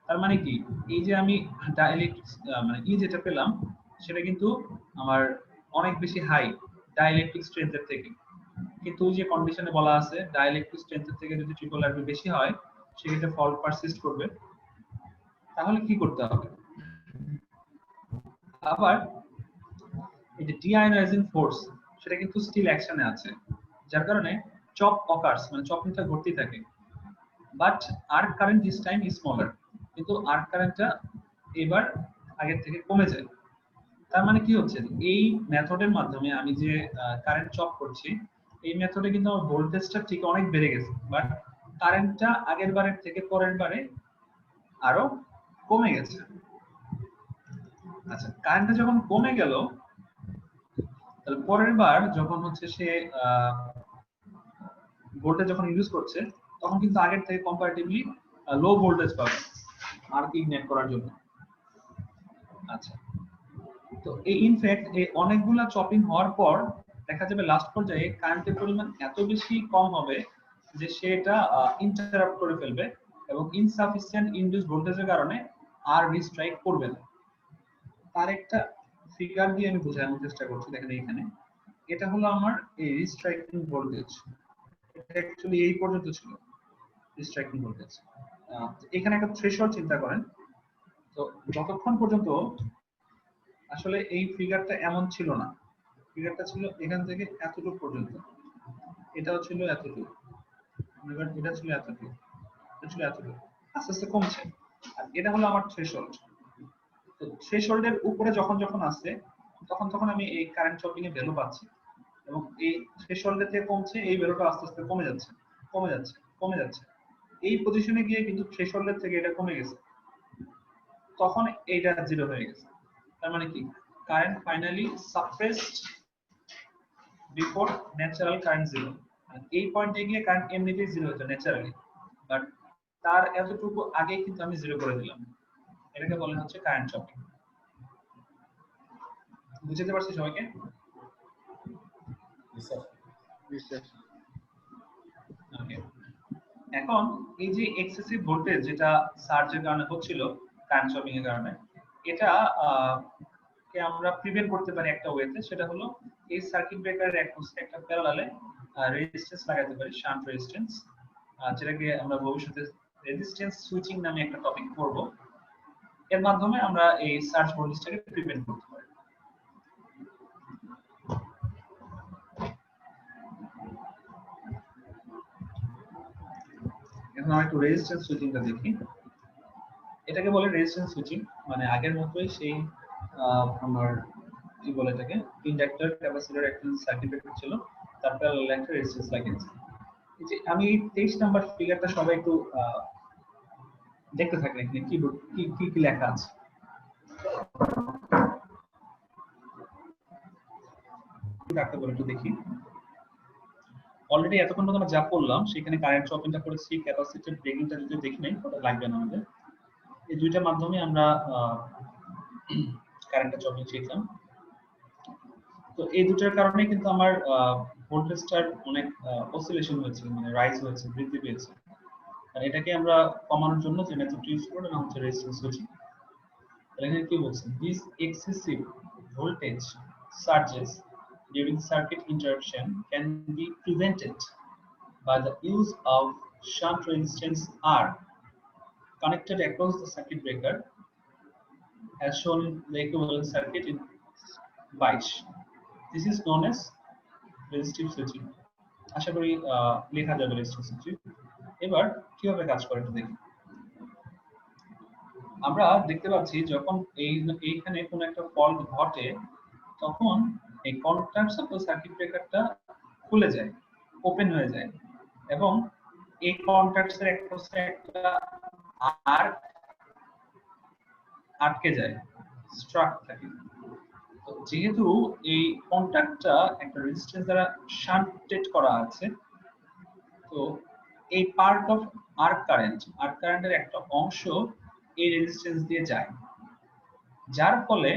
তার মানে কি, এই যে আমি ডাইইলেকট্রিক মানে ই যেটা পেলাম সেটা কিন্তু আমার অনেক বেশি হাই ডাইইলেকট্রিক স্ট্রেংথের থেকে। কিন্তু ওই যে কন্ডিশনে বলা আছে ডাইইলেকট্রিক স্ট্রেংথের থেকে যদি ট্রিপল আরবি বেশি হয় সেক্ষেত্রে ফল্ট পারসিস্ট করবে। তাহলে কি করতে হবে? আবার এই যে ডিআয়োনাইজিং ফোর্স সেটা কিন্তু স্টিল অ্যাকশনে আছে, যার কারণে চপ অকার্স মানে চপিংটা ঘটতেই থাকে। But arc current this time is smaller, কিন্তু আর্ক কারেন্টটা এবার আগের থেকে কমে যায়। তার মানে কি হচ্ছে, এই মেথডের মাধ্যমে আমি যে কারেন্ট চপ করছি, এই মেথডে কিন্তু আমার ভোল্টেজটা ঠিক অনেক বেড়ে গেছে, বাট কারেন্টটা আগের বারের থেকে পরের বারে আরো কমে গেছে। আচ্ছা, কারেন্টটা যখন কমে গেল, তাহলে পরের বার যখন হচ্ছে সে ভোল্টেজ যখন ইউজ করছে, তখন কিন্তু আগের থেকে কম্পারেটিভলি লো ভোল্টেজ পাবে আর্ক ইগনাইট করার জন্য। আচ্ছা, তো এই ইনফ্যাক্ট এই অনেকগুলা চপিং হওয়ার পর দেখা যাবে লাস্ট পর্যায়ে কারেন্টের পরিমাণ এত বেশি কম হবে যে সেটা ইন্টারাপ্ট করে ফেলবে এবং ইনসাফিসিয়েন্ট ইনডিউস ভোল্টেজের কারণে আর রিস্ট্রাইক করবে না। তার একটা ফিগার দিয়ে আমি বোঝানোর চেষ্টা করছি। দেখেন এখানে এটা হলো আমার এই রিস্ট্রাইকিং ভোল্টেজ, এটা অ্যাকচুয়ালি এই পর্যন্ত ছিল রিস্ট্রাইকিং ভোল্টেজ। এখানে একটা থ্রেশহোল্ড চিন্তা করেন। তো যতক্ষণ পর্যন্ত আসলে এই ফিগারটা এমন ছিল না, ফিগারটা ছিল এখান থেকে এতটুকু পর্যন্ত, এটাও ছিল এতটুকু, এটা ছিল এতটুকু, এটা ছিল এতটুকু, আস্তে আস্তে কমছে। আর এটা হলো আমার থ্রেশহোল্ড। তো থ্রেশহোল্ডের উপরে যখন যখন আসছে তখন তখন আমি এই কারেন্ট চপিং এর ভ্যালু পাচ্ছি, এবং এই থ্রেশহোল্ডের থেকে কমছে, এই ভ্যালুটা আস্তে আস্তে কমে যাচ্ছে, কমে যাচ্ছে, কমে যাচ্ছে। এই পজিশনে গিয়ে কিন্তু থ্রেশহোল্ডের থেকে এটা কমে গেছে, তখন এইটা জিরো হয়ে গেছে। তার মানে কি, current finally suppressed before natural current zero. এই পয়েন্টে গিয়ে কারেন্ট এমনিতেই জিরো হতো ন্যাচারালি, বাট তার এতটুকু আগে কিন্তু আমি জিরো করে দিলাম। এটাকে বলা হচ্ছে কারেন্ট চপিং। বুঝতে পারছি সবাইকে? ওকে, এখন এই যে এক্সেসিভ ভোল্টেজ যেটা সার্জের কারণে হচ্ছিল কারেন্ট শপিং এর কারণে, এটা কে আমরা প্রিভেন্ট করতে পারি একটা ওয়েতে। সেটা হলো এই সার্কিট ব্রেকারের একটা প্যারালালে রেজিস্ট্যান্স লাগাতে পারি, শান্ট রেজিস্ট্যান্স, যেটাকে আমরা ভবিষ্যতে রেজিস্ট্যান্স সুইচিং নামে একটা টপিক পড়ব। এর মাধ্যমে আমরা এই সার্জ ভোল্টেজটাকে প্রিভেন্ট করতে পারি। এখন আমরা একটু রেজিস্ট্যান্স সুইচিংটা দেখি। এটাকে বলে রেজিস্ট্যান্স সুইচিং, মানে আগের মতোই সেই আমার কি বলে এটাকে, ইন্ডাক্টর ক্যাপাসিটর একটা সার্কিট ব্রেকার ছিল, তারপর একটা রেজিস্ট্যান্স লাগিয়েছি। এই যে আমি 23 নাম্বার ফিগারটা সবাই একটু দেখতে থাকেন, এখানে কি কি কি লেখা আছে। ডাক্তার বলে একটু দেখি। অলরেডি এতক্ষণ পর্যন্ত আমরা যা করলাম সেখানে কারেন্ট চপিংটা করেছি, ক্যাপাসিটর ব্রেকিংটা যদি দেখি নাই ওটা লাগবে না আমাদের। এই দুইটার মাধ্যমে আমরা কারেন্টটা চপিং শিখলাম। তো এই দুটার কারণে কিন্তু আমার ভোল্টেজটার অনেক অসিলেশন হয়েছে, মানে রাইজ হয়েছে, বৃদ্ধি পেয়েছে। আর এটাকে আমরা কমানোর জন্য যে মেথডটি ইউজ করব না হচ্ছে রেজিস্ট্যান্স সুইচিং। এখানে কি বলছে, this excessive voltage surges during circuit interruption can be prevented by the use of shunt resistance R connected across the circuit breaker as shown in the equivalent circuit in 22. This is known as resistive switching. আশা করি লেখা যাবে resistive switching। এবার কিভাবে কাজ করে একটু দেখি। আমরা দেখতে পাচ্ছি যখন এইখানে কোন একটা ফল্ট ঘটে তখন এই কন্টাক্টস অফ দ্য সার্কিট ব্রেকারটা খুলে যায়, ওপেন হয়ে যায় এবং এই কন্টাক্টস এর একটা আর্ক আটকে যায়, স্ট্রাক থাকে। তো যেহেতু এই কন্টাক্টটা একটা রেজিস্ট্যান্স দ্বারা শান্টেড করা আছে, তো এই পার্ট অফ আর্ক কারেন্টের একটা অংশ এই রেজিস্ট্যান্স দিয়ে যায়, যার ফলে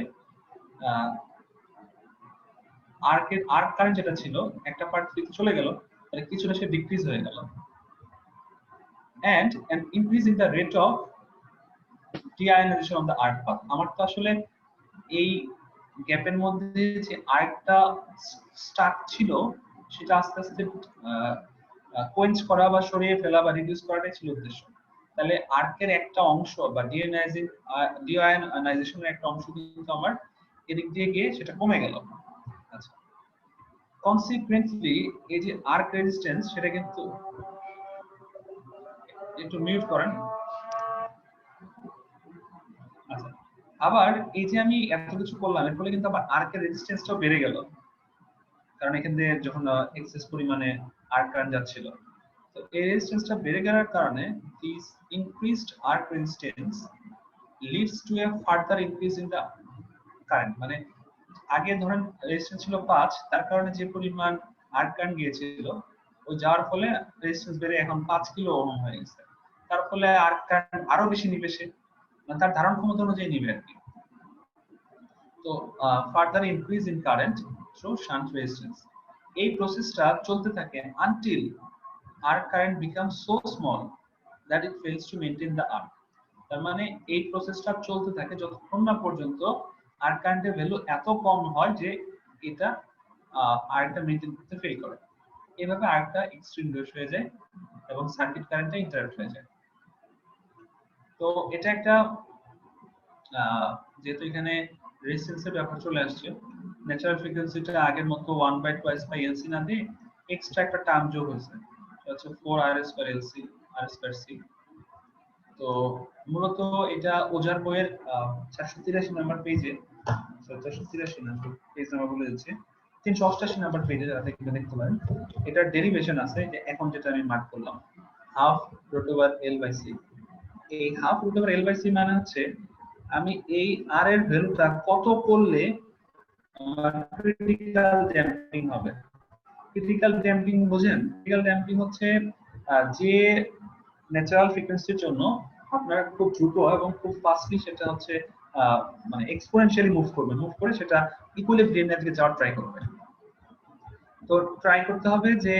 আর্ক কারেন্ট যেটা ছিল একটা পার্ট থেকে চলে গেল, তাহলে কিছুটা সে ডিক্রিজ হয়ে গেল। and an increase in the rate of deionization of the arc path। আমার তো আসলে এই গ্যাপের মধ্যে যে আর্কটা স্টাক ছিল সেটা আস্তে আস্তে কোয়েঞ্চ করা বা সরিয়ে ফেলা বা রিডিউস করাটাই ছিল উদ্দেশ্য। তাহলে আর্কের একটা অংশ বা ডিআয়নাইজেশনের একটা অংশ কিন্তু আমার এদিক দিয়ে গিয়ে সেটা কমে গেল। আচ্ছা, কনসিকুয়েন্টলি এই যে আর্ক রেজিস্ট্যান্স সেটা কিন্তু একটু মিউট করেন। আচ্ছা, আবার এই যে আমি এত কিছু করলাম এর ফলে কিন্তু আবার আর্কের রেজিস্ট্যান্সটাও বেড়ে গেল, কারণ এখান দিয়ে যখন এক্সেস পরিমাণে আর্ক কারেন্ট যাচ্ছিল, তো এই রেজিস্ট্যান্সটা বেড়ে যাওয়ার কারণে this increased arc resistance leads to a further increase in the current. মানে আগে ধরেন রেজিস্ট্যান্স ছিল 5, তার কারণে যে পরিমাণ আর্ক কারেন্ট গিয়েছিল ওই যাওয়ার ফলে রেজিস্ট্যান্স বেড়ে এখন 5 কিলো ওহম হয়ে গেছে। তার ফলে আর্ক কারেন্ট আরো বেশি নিবে, সে মানে তার ধারণ ক্ষমতা অনুযায়ী নিবে আর কি। তো further increase in current through shunt resistance, এই প্রসেসটা চলতে থাকে until arc current become so small that it fails to maintain the arc. তার মানে এই প্রসেসটা চলতে থাকে যতক্ষণ না পর্যন্ত আর্ক কারেন্টের ভ্যালু এত কম হয় যে এটা আর্কটা মেইনটেইন করতে ফেল করে। এভাবে আর্কটা এক্সটিংগুইশ হয়ে যায় এবং সার্কিট কারেন্টটা ইন্টারাপ্ট হয়ে যায়। তো এটা একটা যেহেতু এখানে রেজিস্ট্যান্সের ব্যাপার চলে আসছে, ন্যাচারাল ফ্রিকোয়েন্সিটা আগের মতো 1/2 না দিয়ে এক্সট্রা একটা টার্ম যোগ হয়েছে, সেটা হচ্ছে 4r²LC r²C। তো মূলত এটা ওজার বইয়ের 483 নাম্বার পেজে, 483 না পেজ নাম্বার বলে দিচ্ছি, 388 নাম্বার পেজে যারা দেখতে পারেন এটার ডেরিভেশন আছে, যে এখন যেটা আমি মার্ক করলাম ½ √L/C। এই ½ √L/C মানে হচ্ছে আমি এই r এর ভ্যালুটা কত করলে আমার ক্রিটিক্যাল ড্যাম্পিং হবে। ক্রিটিক্যাল ড্যাম্পিং বোঝেন? ক্রিটিক্যাল ড্যাম্পিং হচ্ছে যে ন্যাচারাল ফ্রিকোয়েন্সির জন্য আপনার খুব দ্রুত এবং খুব ফাস্টলি সেটা হচ্ছে মানে এক্সপোনেনশিয়ালি মুভ করে সেটা ইকুইলিব্রিয়ামের দিকে যাওয়ার ট্রাই করবে। তো ট্রাই করতে হবে যে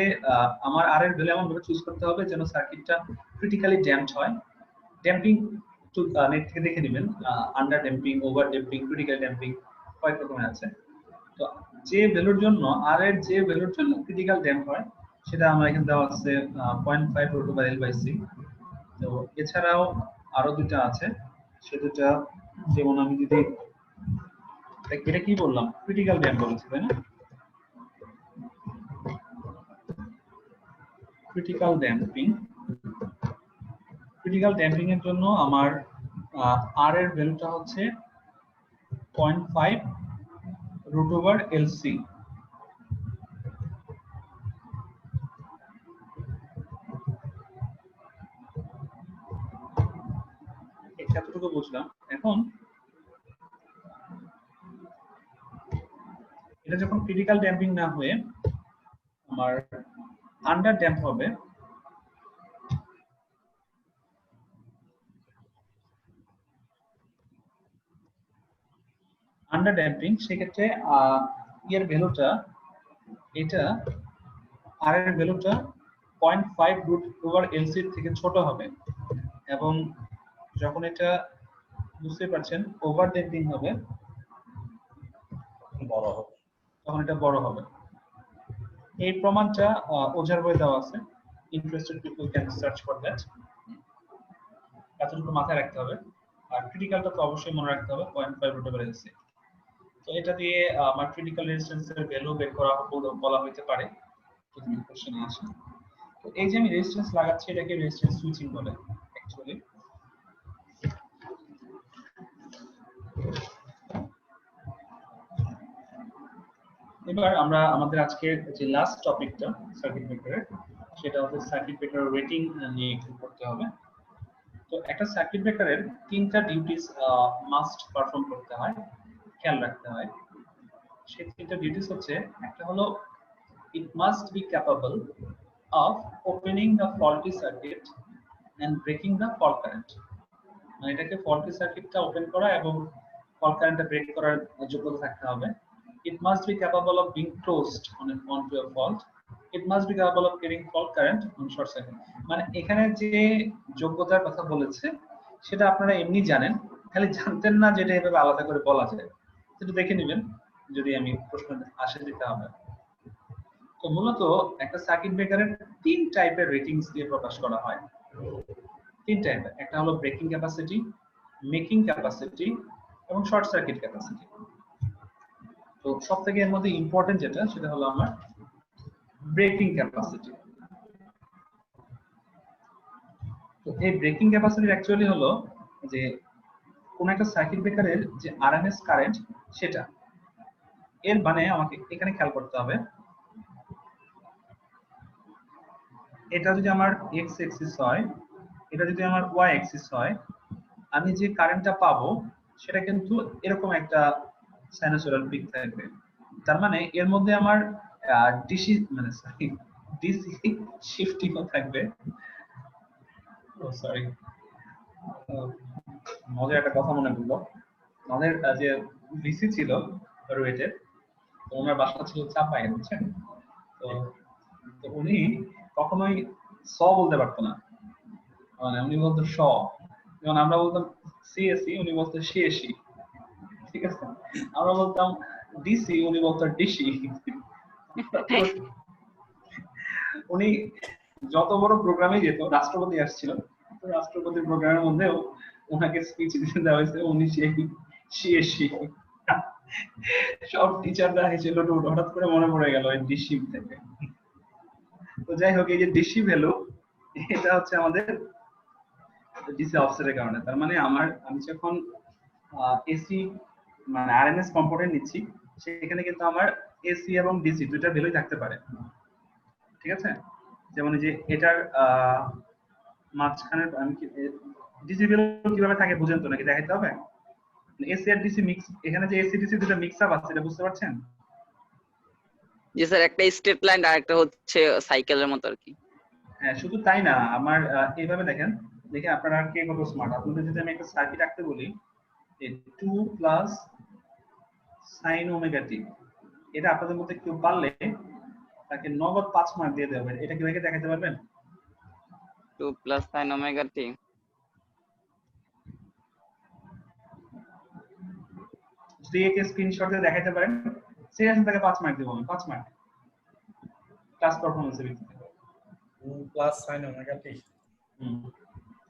আমার আর এর ভ্যালু এমন ভাবে চুজ করতে হবে যেন সার্কিটটা ক্রিটিক্যালি ড্যাম্পড হয়। ড্যাম্পিং তো নেট থেকে দেখে নেবেন, under damping, over damping, critical damping কয়েক রকমের আছে। তো যে ভ্যালুর জন্য আর এর যে ভ্যালুর জন্য ক্রিটিক্যাল ড্যাম্প হয় সেটা আমরা এখানে দেওয়া আছে 0.5 √L/C। তো এছাড়াও আরো দুটো আছে, সে দুটো যেমন আমি যদি এটা কি বললাম, ক্রিটিক্যাল ড্যাম্প বলেছি তাই না? ক্রিটিক্যাল ড্যাম্পিং এর জন্য আমার আর এর ভ্যালুটা হচ্ছে 0.5 √LC। এতটুকু বুঝলাম। এখন এটা যখন ক্রিটিক্যাল ড্যাম্পিং না হয়ে আমার আন্ডার ড্যাম্প হবে, আন্ডার ড্যাম্পিং সেক্ষেত্রে এর ভ্যালুটা এটা আর এর ভ্যালুটা 0.5 √LC থেকে ছোট হবে এবং যখন এটা বুঝতে পারছেন ওভার ড্যাম্পিং হবে বড় হবে, তখন এটা বড় হবে। এই প্রমাণটা ওঝার বইয়ে দেওয়া আছে। interested people can search for that. এতটুকু মাথায় রাখতে হবে। আর ক্রিটিক্যালটা তো অবশ্যই মনে রাখতে হবে 0.5 √LC। তো এটা দিয়ে আমার ক্রিটিক্যাল রেজিস্ট্যান্সের ভ্যালু বের করা বলা হতে পারে যদি কোশ্চেনে আসে। তো এই যে আমি রেজিস্ট্যান্স লাগাচ্ছি এটাকে রেজিস্ট্যান্স সুইচিং বলে অ্যাকচুয়ালি। এবার আমরা আমাদের আজকে যে লাস্ট টপিকটা সার্কিট ব্রেকারের সেটা হচ্ছে সার্কিট ব্রেকারের রেটিং নিয়ে একটু করতে হবে। তো একটা সার্কিট ব্রেকারের তিনটা ডিউটিস মাস্ট পারফর্ম করতে হয়, খেয়াল রাখতে হয়। সেই তিনটা ডিউটিস হচ্ছে, একটা হলো it must be capable of opening the faulty circuit and breaking the fault current. মানে এটাকে faulty সার্কিটটা ওপেন করা এবং fault currentটা ব্রেক করার যোগ্যতা থাকতে হবে। It must be capable of being closed onto a fault. It must be capable of carrying fault current on short circuit. মানে এখানে যে যোগ্যতার কথা বলেছে সেটা আপনারা এমনি জানেন, খালি জানতেন না যেটা এভাবে আলাদা করে বলা যায়। সেটা দেখে নেবেন যদি আমি প্রশ্ন আসে দিতে হবে। তো মূলত একটা সার্কিট ব্রেকারের তিন টাইপের রেটিংস দিয়ে প্রকাশ করা হয়। তিন টাইপের, একটা হলো ব্রেকিং ক্যাপাসিটি, মেকিং ক্যাপাসিটি এবং শর্ট সার্কিট ক্যাপাসিটি। তো সবথেকে এর মধ্যে ইম্পর্টেন্ট যেটা সেটা হলো আমার ব্রেকিং ক্যাপাসিটি। তো এই ব্রেকিং ক্যাপাসিটি অ্যাকচুয়ালি হলো যে কোন একটা সার্কিট ব্রেকারের যে আরএমএস কারেন্ট সেটা, এর মানে আমাকে এখানে খেয়াল করতে হবে, এটা যদি আমার এক্স এক্সিস হয়, এটা যদি আমার ওয়াই এক্সিস হয়, আমি যে কারেন্টটা পাবো সেটা কিন্তু এরকম একটা সাইনোসয়েডাল পিক থাকবে। তার মানে এর মধ্যে আমার ডিসি মানে সরি ডিসি শিফটিংও থাকবে। ও সরি, মজার একটা কথা মনে পড়লো। আমাদের যে ভিসি ছিল রুয়েটের, তো ওনার বাসা ছিল চাপায়, বুঝছেন? তো উনি কখনোই স বলতে পারতো না, মানে উনি বলতো স, যেমন আমরা বলতাম সিএসি উনি বলতো সিএসি, ঠিক আছে? আমরা বলতাম ডিসি উনি বলতো ডিসি। উনি যত বড় প্রোগ্রামে যেত, রাষ্ট্রপতি আসছিল, তো রাষ্ট্রপতির প্রোগ্রামের মধ্যেও ওনাকে স্পিচ দিতে দেওয়া হয়েছে, উনি সেই সিএসি। সব টিচাররা হেসেল, হঠাৎ করে মনে পড়ে গেল এই ডিসি থেকে। তো যাই হোক, এই যে ডিসি ভ্যালু এটা হচ্ছে আমাদের ডিসি অফসেটের কারণে। তার মানে আমি যখন এসি মানে আরএমএস কম্পোনেন্ট নিচ্ছি সেখানে কিন্তু আমার এসি এবং ডিসি দুইটা ভ্যালুই থাকতে পারে, ঠিক আছে? যেমন এই যে এটার মাঝখানে আমি ডিসি ভ্যালু কিভাবে থাকে বুঝেন তো নাকি দেখাইতে হবে? এসি আর ডিসি মিক্স, এখানে যে এসি ডিসি দুটো মিক্স আপ আছে এটা বুঝতে পারছেন? জি স্যার, একটা স্ট্রেট লাইন আর একটা হচ্ছে সাইকেলের মতো আর কি। হ্যাঁ, শুধু তাই না, আমার এইভাবে দেখেন, দেখে আপনারা কে কত স্মার্ট। আপনাদের যদি আমি একটা সার্কিট আঁকতে বলি, 2 প্লাস সাইন ওমেগা টি, এটা আপনাদের মধ্যে কেউ পারলে তাকে নগদ 5 মার্ক দিয়ে দেবেন। এটা কি ভাইকে দেখাতে পারবেন? 2 প্লাস সাইন ওমেগা টি, যদি একে স্ক্রিনশট দিয়ে দেখাতে পারেন, সিরিয়াসলি তাকে 5 মার্ক দেব আমি, 5 মার্ক ক্লাস পারফরম্যান্সের ভিত্তিতে। 2 প্লাস সাইন ওমেগা টি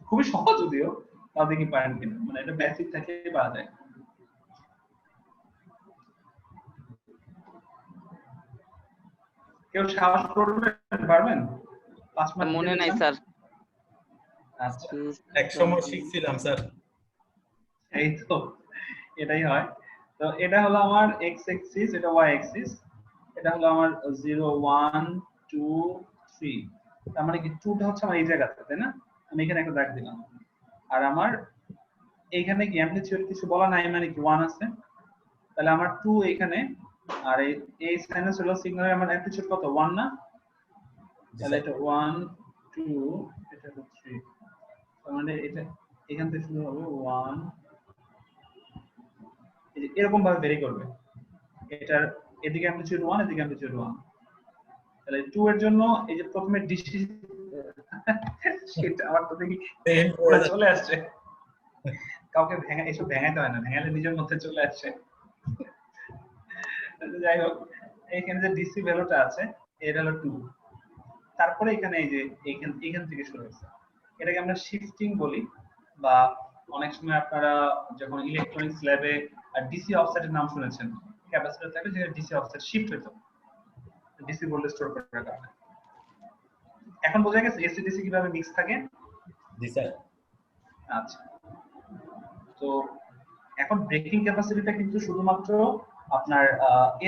খুবই সহজ যদিও, তাও দেখি পারেন কিনা, মানে এটা বেসিক থেকে পাওয়া যায়। কেউ সাহস করবেন, পারবেন? 5 মার্ক মনে নাই স্যার। আচ্ছা, এক সময় শিখছিলাম স্যার। এই তো এটাই হয়। তো এটা হলো আমার এক্স এক্সিস, এটা ওয়াই এক্সিস, এটা হলো আমার 0 1 2 3। তার মানে কি 2টা হচ্ছে আমার এই জায়গাতে, তাই না? আমি এখানে একটা দাগ দিলাম। আর আমার এইখানে কি অ্যামপ্লিটিউড কিছু বলা নাই, মানে কি 1 আছে, তাহলে আমার 2 এখানে, আর এই সাইনোসয়েডাল সিগন্যালের আমার অ্যামপ্লিটিউড কত? 1 না? তাহলে এটা 1 2 এটা 3, তার মানে এটা এখান থেকে শুরু হবে 1, এরকম ভাবে ভেরি করবে। এটার এদিকে অ্যামপ্লিটিউড 1, এদিকে অ্যামপ্লিটিউড 1। তাহলে 2 এর জন্য এই যে প্রথমে ডিসি সেটা আমার তো দেখি চলে আসছে, কাউকে এসব ভেঙাতে হয় না, ভেঙালে নিজের মধ্যে চলে আসছে। যাই হোক, এখানে যে ডিসি ভ্যালুটা আছে এটা হলো 2, তারপরে এখানে এই যে এখান থেকে শুরু হয়েছে, এটাকে আমরা শিফটিং বলি, বা অনেক সময় আপনারা যখন ইলেকট্রনিক্স ল্যাবে ডিসি অফসেটের নাম শুনেছেন, ক্যাপাসিটর থাকে যেটা ডিসি অফসেট শিফট হতো ডিসি ভোল্টেজ স্টোর করার কারণে। এখন বোঝা গেছে এসি ডিসি কিভাবে মিক্স থাকে? জি স্যার। আচ্ছা, তো এখন ব্রেকিং ক্যাপাসিটিটা কিন্তু শুধুমাত্র আপনার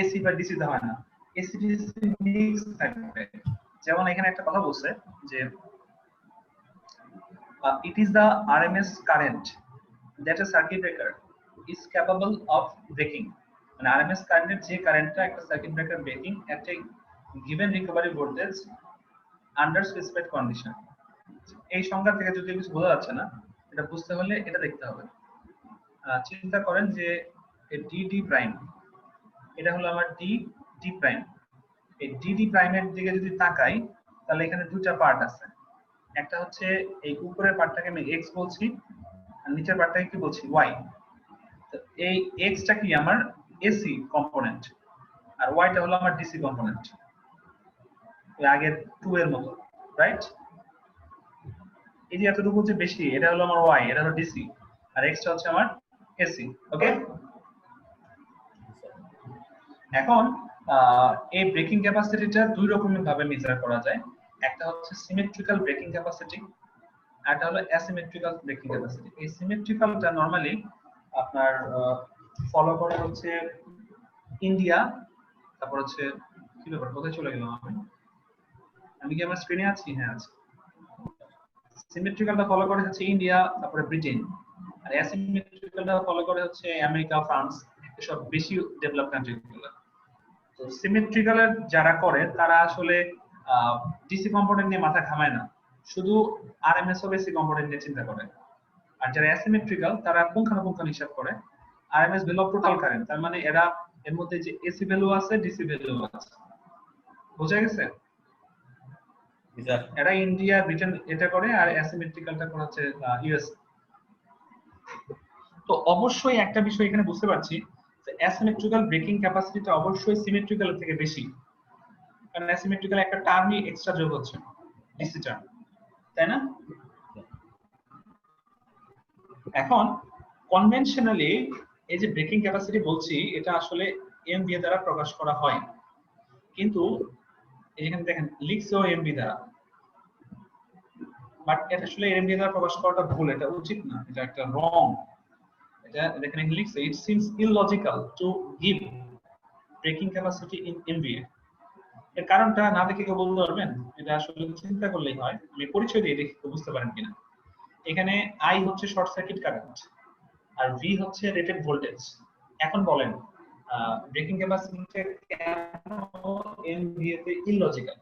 এসি বা ডিসি তে হয় না, এসি ডিসি মিক্স থাকবে। যেমন এখানে একটা কথা বলছে যে it is the RMS current that a circuit breaker is capable of breaking, মানে RMS কারেন্টের যে কারেন্টটা একটা circuit breaker breaking at a given recovery voltage under specified condition। এই সংজ্ঞা থেকে যদি কিছু বোঝা যাচ্ছে না, এটা বুঝতে হলে এটা দেখতে হবে। চিন্তা করেন যে ডি ডি প্রাইম, এটা হলো আমার ডি ডি প্রাইম। এই ডি ডি প্রাইমের দিকে যদি তাকাই তাহলে এখানে দুটো পার্ট আছে, একটা হচ্ছে এই উপরের পার্টটাকে আমি এক্স বলছি আর নিচের পার্টটাকে কি বলছি ওয়াই। তো এই এক্সটা কি আমার এসি কম্পোনেন্ট আর ওয়াইটা হলো আমার ডিসি কম্পোনেন্ট, আগের 2 এর মতো, রাইট? এই যে এতটুকু যে বেশি, এটা হলো আমার ওয়াই, এটা হলো ডিসি, আর এক্সটা হচ্ছে আমার এসি। ওকে, এখন এই ব্রেকিং ক্যাপাসিটিটা দুই রকমের ভাবে মেজার করা যায়। একটা হচ্ছে সিমেট্রিক্যাল ব্রেকিং ক্যাপাসিটি, আর একটা হলো অ্যাসিমেট্রিক্যাল ব্রেকিং ক্যাপাসিটি। এই সিমেট্রিক্যালটা নরমালি আপনার ফলো করে হচ্ছে ইন্ডিয়া, তারপর হচ্ছে কি ব্যাপার, কোথায় চলে গেলাম আমি কি আমার স্ক্রিনে আছি? হ্যাঁ আছি। সিমেট্রিক্যালটা ফলো করে হচ্ছে ইন্ডিয়া, তারপরে ব্রিটেন, আর অ্যাসিমেট্রিক্যালটা ফলো করে হচ্ছে আমেরিকা, ফ্রান্স, এসব বেশি ডেভেলপ কান্ট্রিগুলো। তো সিমেট্রিক্যালের যারা করে তারা আসলে ডিসি কম্পোনেন্ট নিয়ে মাথা ঘামায় না, শুধু আরএমএস ও বেসি কম্পোনেন্ট নিয়ে চিন্তা করে। আর যারা অ্যাসিমেট্রিক্যাল তারা পুঙ্খানুপুঙ্খ হিসাব করে RMS value of total current, তার মানে এরা এর মধ্যে যে এসি ভ্যালু আছে ডিসি ভ্যালু আছে। বোঝা গেছে? এরা ইন্ডিয়া ব্রিটেন এটা করে, আর অ্যাসিমেট্রিক্যালটা করে হচ্ছে ইউএস। তো অবশ্যই একটা বিষয় এখানে বুঝতে পারছি যে অ্যাসিমেট্রিক্যাল ব্রেকিং ক্যাপাসিটিটা অবশ্যই সিমেট্রিক্যাল থেকে বেশি, কারণ অ্যাসিমেট্রিক্যাল একটা টার্মই এক্সট্রা যোগ হচ্ছে, ডিসি টার্ম, তাই না? এখন কনভেনশনালি এই যে ব্রেকিং ক্যাপাসিটি বলছি, এটা আসলে এমভিএ দ্বারা প্রকাশ করা হয়, কিন্তু এখানে দেখেন লিখছেও এমভি দ্বারা, বাট এটা আসলে এমভি দ্বারা প্রকাশ করাটা ভুল, এটা উচিত না, এটা একটা রং। এটা এখানে লিখছে it seems illogical to give breaking capacity in MVA. এর কারণটা না দেখে কেউ বলতে পারবেন? এটা আসলে চিন্তা করলেই হয়, আমি পরিচয় দিয়ে দেখি বুঝতে পারেন কিনা। এখানে আই হচ্ছে শর্ট সার্কিট কারেন্ট আর ভি হচ্ছে রেটেড ভোল্টেজ। এখন বলেন ব্রেকিং ক্যাপাসিটি কেন এমভিএ তে ইললজিক্যাল?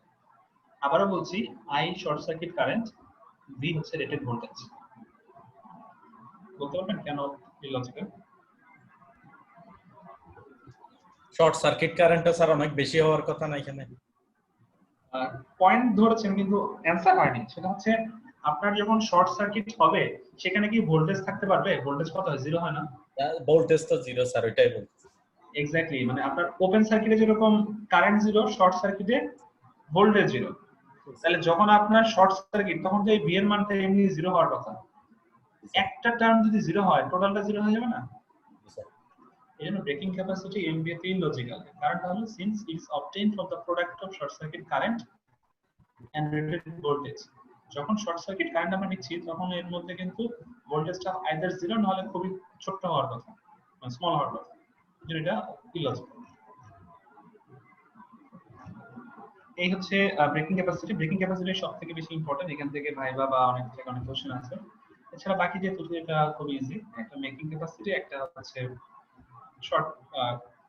আবারও বলছি, I short circuit current, V হচ্ছে রেটেড ভোল্টেজ। বলতে পারবেন কেন ইললজিক্যাল? শর্ট সার্কিট কারেন্টটা স্যার অনেক বেশি হওয়ার কথা না এখানে। পয়েন্ট ধরেছেন কিন্তু অ্যানসার হয়নি। সেটা হচ্ছে আপনার যখন শর্ট সার্কিট হবে সেখানে কি ভোল্টেজ থাকতে পারবে? ভোল্টেজ কত হয়? জিরো হয় না? ভোল্টেজ তো জিরো স্যার, ওইটাই বলছি। এক্স্যাক্টলি, মানে আপনার ওপেন সার্কিটে যেরকম কারেন্ট জিরো, শর্ট সার্কিটে ভোল্টেজ জিরো। তাহলে যখন আপনার শর্ট সার্কিট, তখন তো এই ভি এর মানটা এমনি জিরো হওয়ার কথা। একটা টার্ম যদি জিরো হয়, টোটালটা জিরো হয়ে যাবে না? এজন্য ব্রেকিং ক্যাপাসিটি এমভিএ তে ইললজিক্যাল। কারণটা হলো since it is obtained from the product of short circuit current and rated voltage. যখন শর্ট সার্কিট কারেন্ট আমরা নিচ্ছি তখন এর মধ্যে কিন্তু ভোল্টেজটা আইদার জিরো না হলে খুবই ছোট হওয়ার কথা, মানে স্মল হওয়ার কথা, যেটা ইললজিক্যাল। এই হচ্ছে ব্রেকিং ক্যাপাসিটি। ব্রেকিং ক্যাপাসিটি সবথেকে বেশি ইম্পর্টেন্ট, এখান থেকে ভাইবা বা অনেক থেকে অনেক কোশ্চেন আছে। এছাড়া বাকি যে দুটো এটা খুব ইজি, একটা মেকিং ক্যাপাসিটি, একটা হচ্ছে শর্ট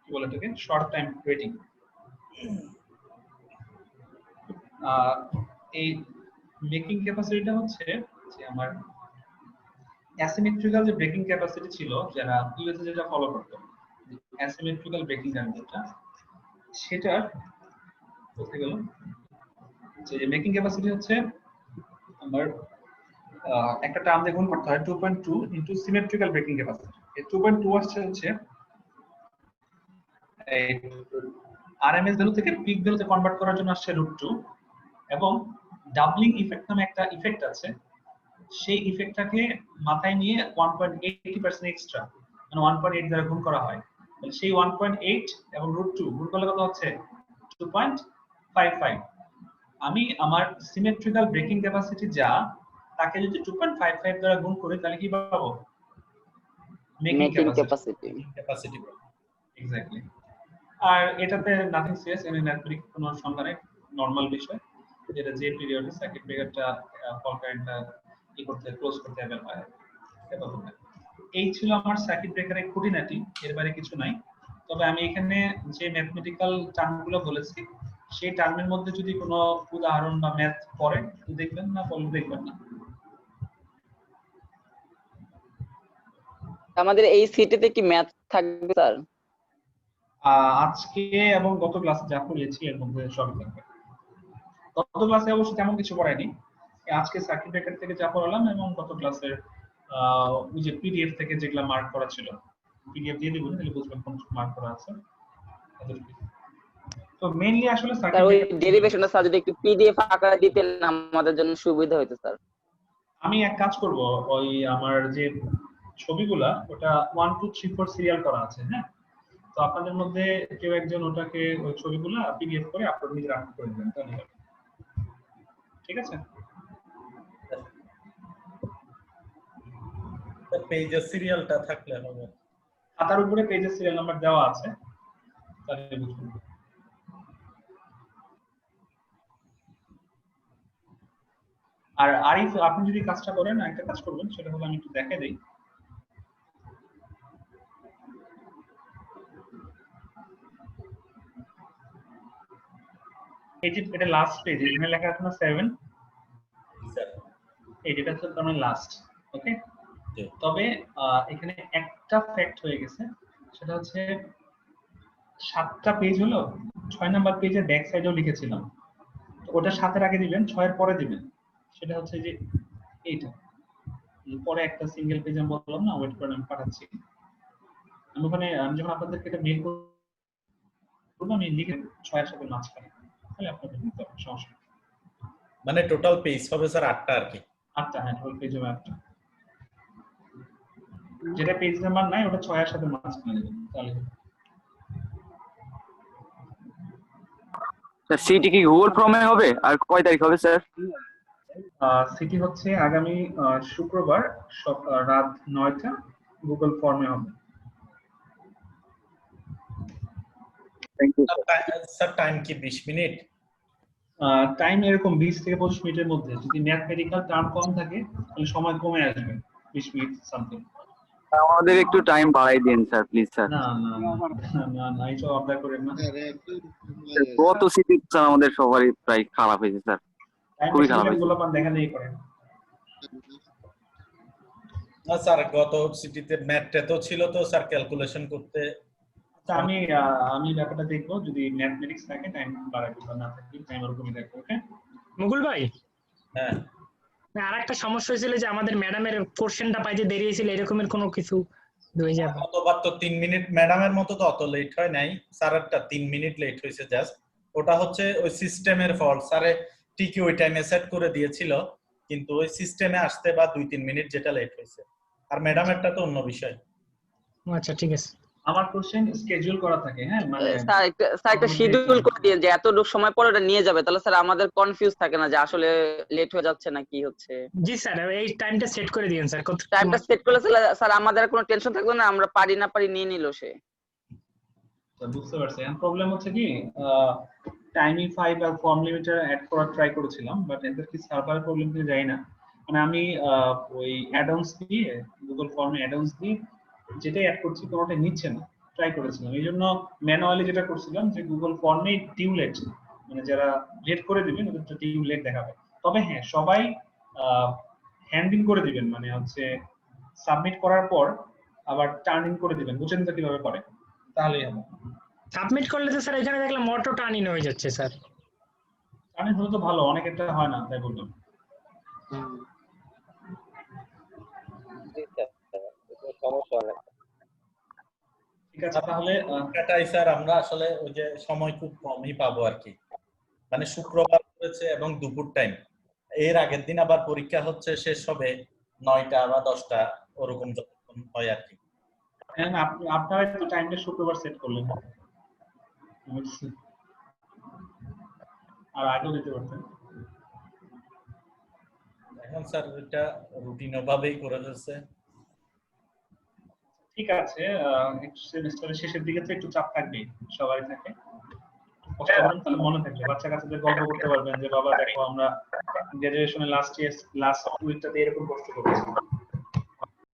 কি বলে এটাকে, শর্ট টাইম ওয়েটিং। এই মেকিং ক্যাপাসিটিটা হচ্ছে যে আমার অ্যাসিমেট্রিক্যাল যে ব্রেকিং ক্যাপাসিটি ছিল, যারা ইউএসএ যেটা ফলো করতো অ্যাসিমেট্রিক্যাল ব্রেকিং কারেন্টটা, সেটার কোথায় গেল, যে মেকিং ক্যাপাসিটি হচ্ছে আমার একটা টার্ম দিয়ে গুণ করতে হয় 2.2 ইনটু সিমেট্রিক্যাল ব্রেকিং ক্যাপাসিটি। এই 2.2 আসছে হচ্ছে এই আরএমএস ভ্যালু থেকে পিক ভ্যালুতে কনভার্ট করার জন্য আসছে √2, এবং ডাবলিং ইফেক্ট নামে একটা ইফেক্ট আছে, সেই ইফেক্টটাকে মাথায় নিয়ে 1.80% এক্সট্রা, মানে 1.8 দ্বারা গুণ করা হয়। তাহলে সেই 1.8 এবং √2 গুণ করলে কত হচ্ছে 2.55। আমি আমার সিমেট্রিক্যাল ব্রেকিং ক্যাপাসিটি যা, তাকে যদি 2.55 দ্বারা গুণ করি তাহলে কি পাবো? Making making capacity. Capacity. Exactly. আর এটাতে নাথিং সিরিয়াস, এমনি ম্যাথমেটিক কোনো সংজ্ঞা নেই, নরমাল বিষয়, যেটা যে পিরিয়ডে সার্কিট ব্রেকারটা ফল কারেন্টটা কি করতে ক্লোজ করতে হবে হয়। এই ছিল আমার সার্কিট ব্রেকারের খুঁটিনাটি, এর বাইরে কিছু নাই। তবে আমি এখানে যে ম্যাথমেটিক্যাল টার্মগুলো বলেছি, সেই টার্মের মধ্যে যদি কোনো উদাহরণ বা ম্যাথ পড়েন তো দেখবেন, না পড়লে দেখবেন না। আমাদের এই সিটিতে কি ম্যাথ থাকবে স্যার? আজকে এবং গত ক্লাসে যা পড়িয়েছি এর মধ্যে সবই থাকবে। গত ক্লাসে অবশ্য তেমন কিছু পড়াইনি, আজকে সার্কিট ব্রেকার থেকে যা পড়ালাম এবং গত ক্লাসের ওই যে পিডিএফ থেকে যেগুলো মার্ক করা ছিল, পিডিএফ দিয়ে দিবেন তাহলে বুঝবেন কোন মার্ক করা আছে। তো মেইনলি আসলে সার্কিট স্যার ওই ব্রেকার ডেরিভেশনটা স্যার যদি একটু পিডিএফ আকারে দিতেন আমাদের জন্য সুবিধা হতো স্যার। আমি এক কাজ করব, ওই আমার যে ছবিগুলা ওটা 1 2 3 4 সিরিয়াল করা আছে, হ্যাঁ, তো আপনাদের মধ্যে কেউ একজন ওটাকে ওই ছবিগুলা পিডিএফ করে আপলোড নিজে আপলোড করে দিবেন, তাহলে হবে। ঠিক আছে? পেজের সিরিয়ালটা থাকলে হবে। খাতার উপরে পেজের সিরিয়াল নাম্বার দেওয়া আছে, তাহলে বুঝবেন। আর আরিফ, আপনি যদি কাজটা করেন, একটা কাজ করবেন, সেটা হলো আমি একটু দেখাই দেই। এই যে এটা লাস্ট পেজ, এখানে লেখা আছে না 7, এই যেটা হচ্ছে তোমার লাস্ট, ওকে। তবে এখানে একটা ফ্যাক্ট হয়ে গেছে, সেটা হচ্ছে 7টা পেজ হলো, 6 নাম্বার পেজের ব্যাক সাইডেও লিখেছিলাম, তো ওটা 7-এর আগে দিবেন, 6-এর পরে দিবেন। সেটা হচ্ছে যে এইটা পরে একটা সিঙ্গেল পেজ আমি বললাম না, ওয়েট করে আমি পাঠাচ্ছি। আমি ওখানে আমি যখন আপনাদেরকে এটা মেইল করব, আমি লিখে 6-এর সাথে মাঝখানে, তাহলে আপনাদের নিতে হবে, সমস্যা নেই। মানে টোটাল পেজ হবে স্যার 8টা আর কি। 8টা, হ্যাঁ, টোটাল পেজ হবে 8টা। যেটা পেজ নাম্বার নাই ওটা 6-এর সাথে মাঝখানে দিবেন, তাহলে স্যার সিটি কি গুগল ফর্মে হবে? আর কয় তারিখ হবে স্যার? সিটি হচ্ছে আগামী শুক্রবার রাত 9টা গুগল ফর্মে হবে। থ্যাংক ইউ স্যার টাইম কি 20 মিনিট? টাইম এরকম 20 থেকে 25 মিনিটের মধ্যে। যদি ম্যাথমেটিক্যাল টার্ম কম থাকে তাহলে সময় কমে আসবে, 20 মিনিট সামথিং। আমাদের একটু টাইম বাড়াই দিন স্যার, প্লিজ স্যার। না না না না না, এইসব আবদার করেন না। গত সিটি স্যার আমাদের সবারই প্রায় খারাপ হয়েছে স্যার, খুবই খারাপ হয়েছে। গোলাপান দেখা নেই করেন। না স্যার গত সিটিতে ম্যাথটা তো ছিল, তো স্যার ক্যালকুলেশন করতে আমি ব্যাপারটা দেখবো, যদি ম্যাথমেটিক্স থাকে টাইম বাড়াবো, না থাকে টাইম ওরকমই থাকবে। ওকে মুকুল ভাই, হ্যাঁ আর একটা সমস্যা হয়েছিল যে আমাদের ম্যাডামের কোশ্চেনটা পাইতে দেরি হয়েছিল, এরকমের কোনো কিছু হয়ে যাবে? গতবার তো 3 মিনিট, ম্যাডামের মতো তো অত লেট হয় নাই, স্যারেরটা 3 মিনিট লেট হয়েছে জাস্ট। ওটা হচ্ছে ওই সিস্টেমের ফল্ট, স্যারে ঠিকই ওই টাইমে সেট করে দিয়েছিল, কিন্তু ওই সিস্টেমে আসতে বা 2-3 মিনিট যেটা লেট হয়েছে। আর ম্যাডামেরটা তো অন্য বিষয়। আচ্ছা ঠিক আছে। আমার কোশ্চেন স্কেডিউল করা থাকে, হ্যাঁ, মানে স্যার একটা শিডিউল করে দিয়ে যে এতটুকু সময় পরে ওটা নিয়ে যাবে, তাহলে স্যার আমাদের কনফিউজ থাকে না যে আসলে লেট হয়ে যাচ্ছে না কি হচ্ছে। জি স্যার, এই টাইমটা সেট করে দিয়েন স্যার। টাইমটা সেট করলে স্যার আমাদের কোনো টেনশন থাকবে না, আমরা পারি না পারি নিয়ে নিল সে। বুঝতে পারছি। এখন প্রবলেম হচ্ছে কি, টাইমিফাই বা ফর্ম লিমিটার অ্যাড করার ট্রাই করেছিলাম, বাট এদের কি সার্ভার প্রবলেম কি যাই না। মানে আমি ওই অ্যাডঅনস দিয়ে, গুগল ফর্মে অ্যাডঅনস দিয়ে যেটাই অ্যাড করছি কোনোটা নিচ্ছে না, ট্রাই করেছিলাম। এই জন্য ম্যানুয়ালি যেটা করছিলাম যে গুগল ফর্মে ডিউ লেট, মানে যারা লেট করে দিবেন ওদের ডিউ লেট দেখাবে। তবে হ্যাঁ, সবাই হ্যান্ড ইন করে দিবেন, মানে হচ্ছে সাবমিট করার পর আবার টার্ন ইন করে দিবেন। বুঝেন তো কিভাবে করে, তাহলেই হবে। সাবমিট করলে তো স্যার এখানে দেখলাম অটো টার্ন ইন হয়ে যাচ্ছে স্যার। টার্ন ইন হলে তো ভালো, অনেকেরটা হয় না, তাই বললাম। ঠিক আছে, তাহলে এটাই স্যার আমরা আসলে ওই যে সময় খুব কমই পাবো আর কি, মানে শুক্রবার করেছে এবং দুপুর টাইম। এর আগের দিন আবার পরীক্ষা হচ্ছে, শেষ হবে 9টা বা 10টা, ওরকম যখন হয় আর কি। আপনারা তো টাইমটা শুক্রবার সেট করলেন, আর আগেও দিতে পারতেন। এখন স্যার এটা রুটিন ভাবেই করে ফেলছে। ঠিক আছে, সেমিস্টারের শেষের দিকে তো একটু চাপ থাকবেই, সবারই থাকে। কষ্ট করেন তাহলে মনে থাকবে, বাচ্চা কাচ্চাদের গল্প করতে পারবেন যে বাবা দেখো আমরা গ্রাজুয়েশনের লাস্ট উইকটাতে এরকম কষ্ট করেছি।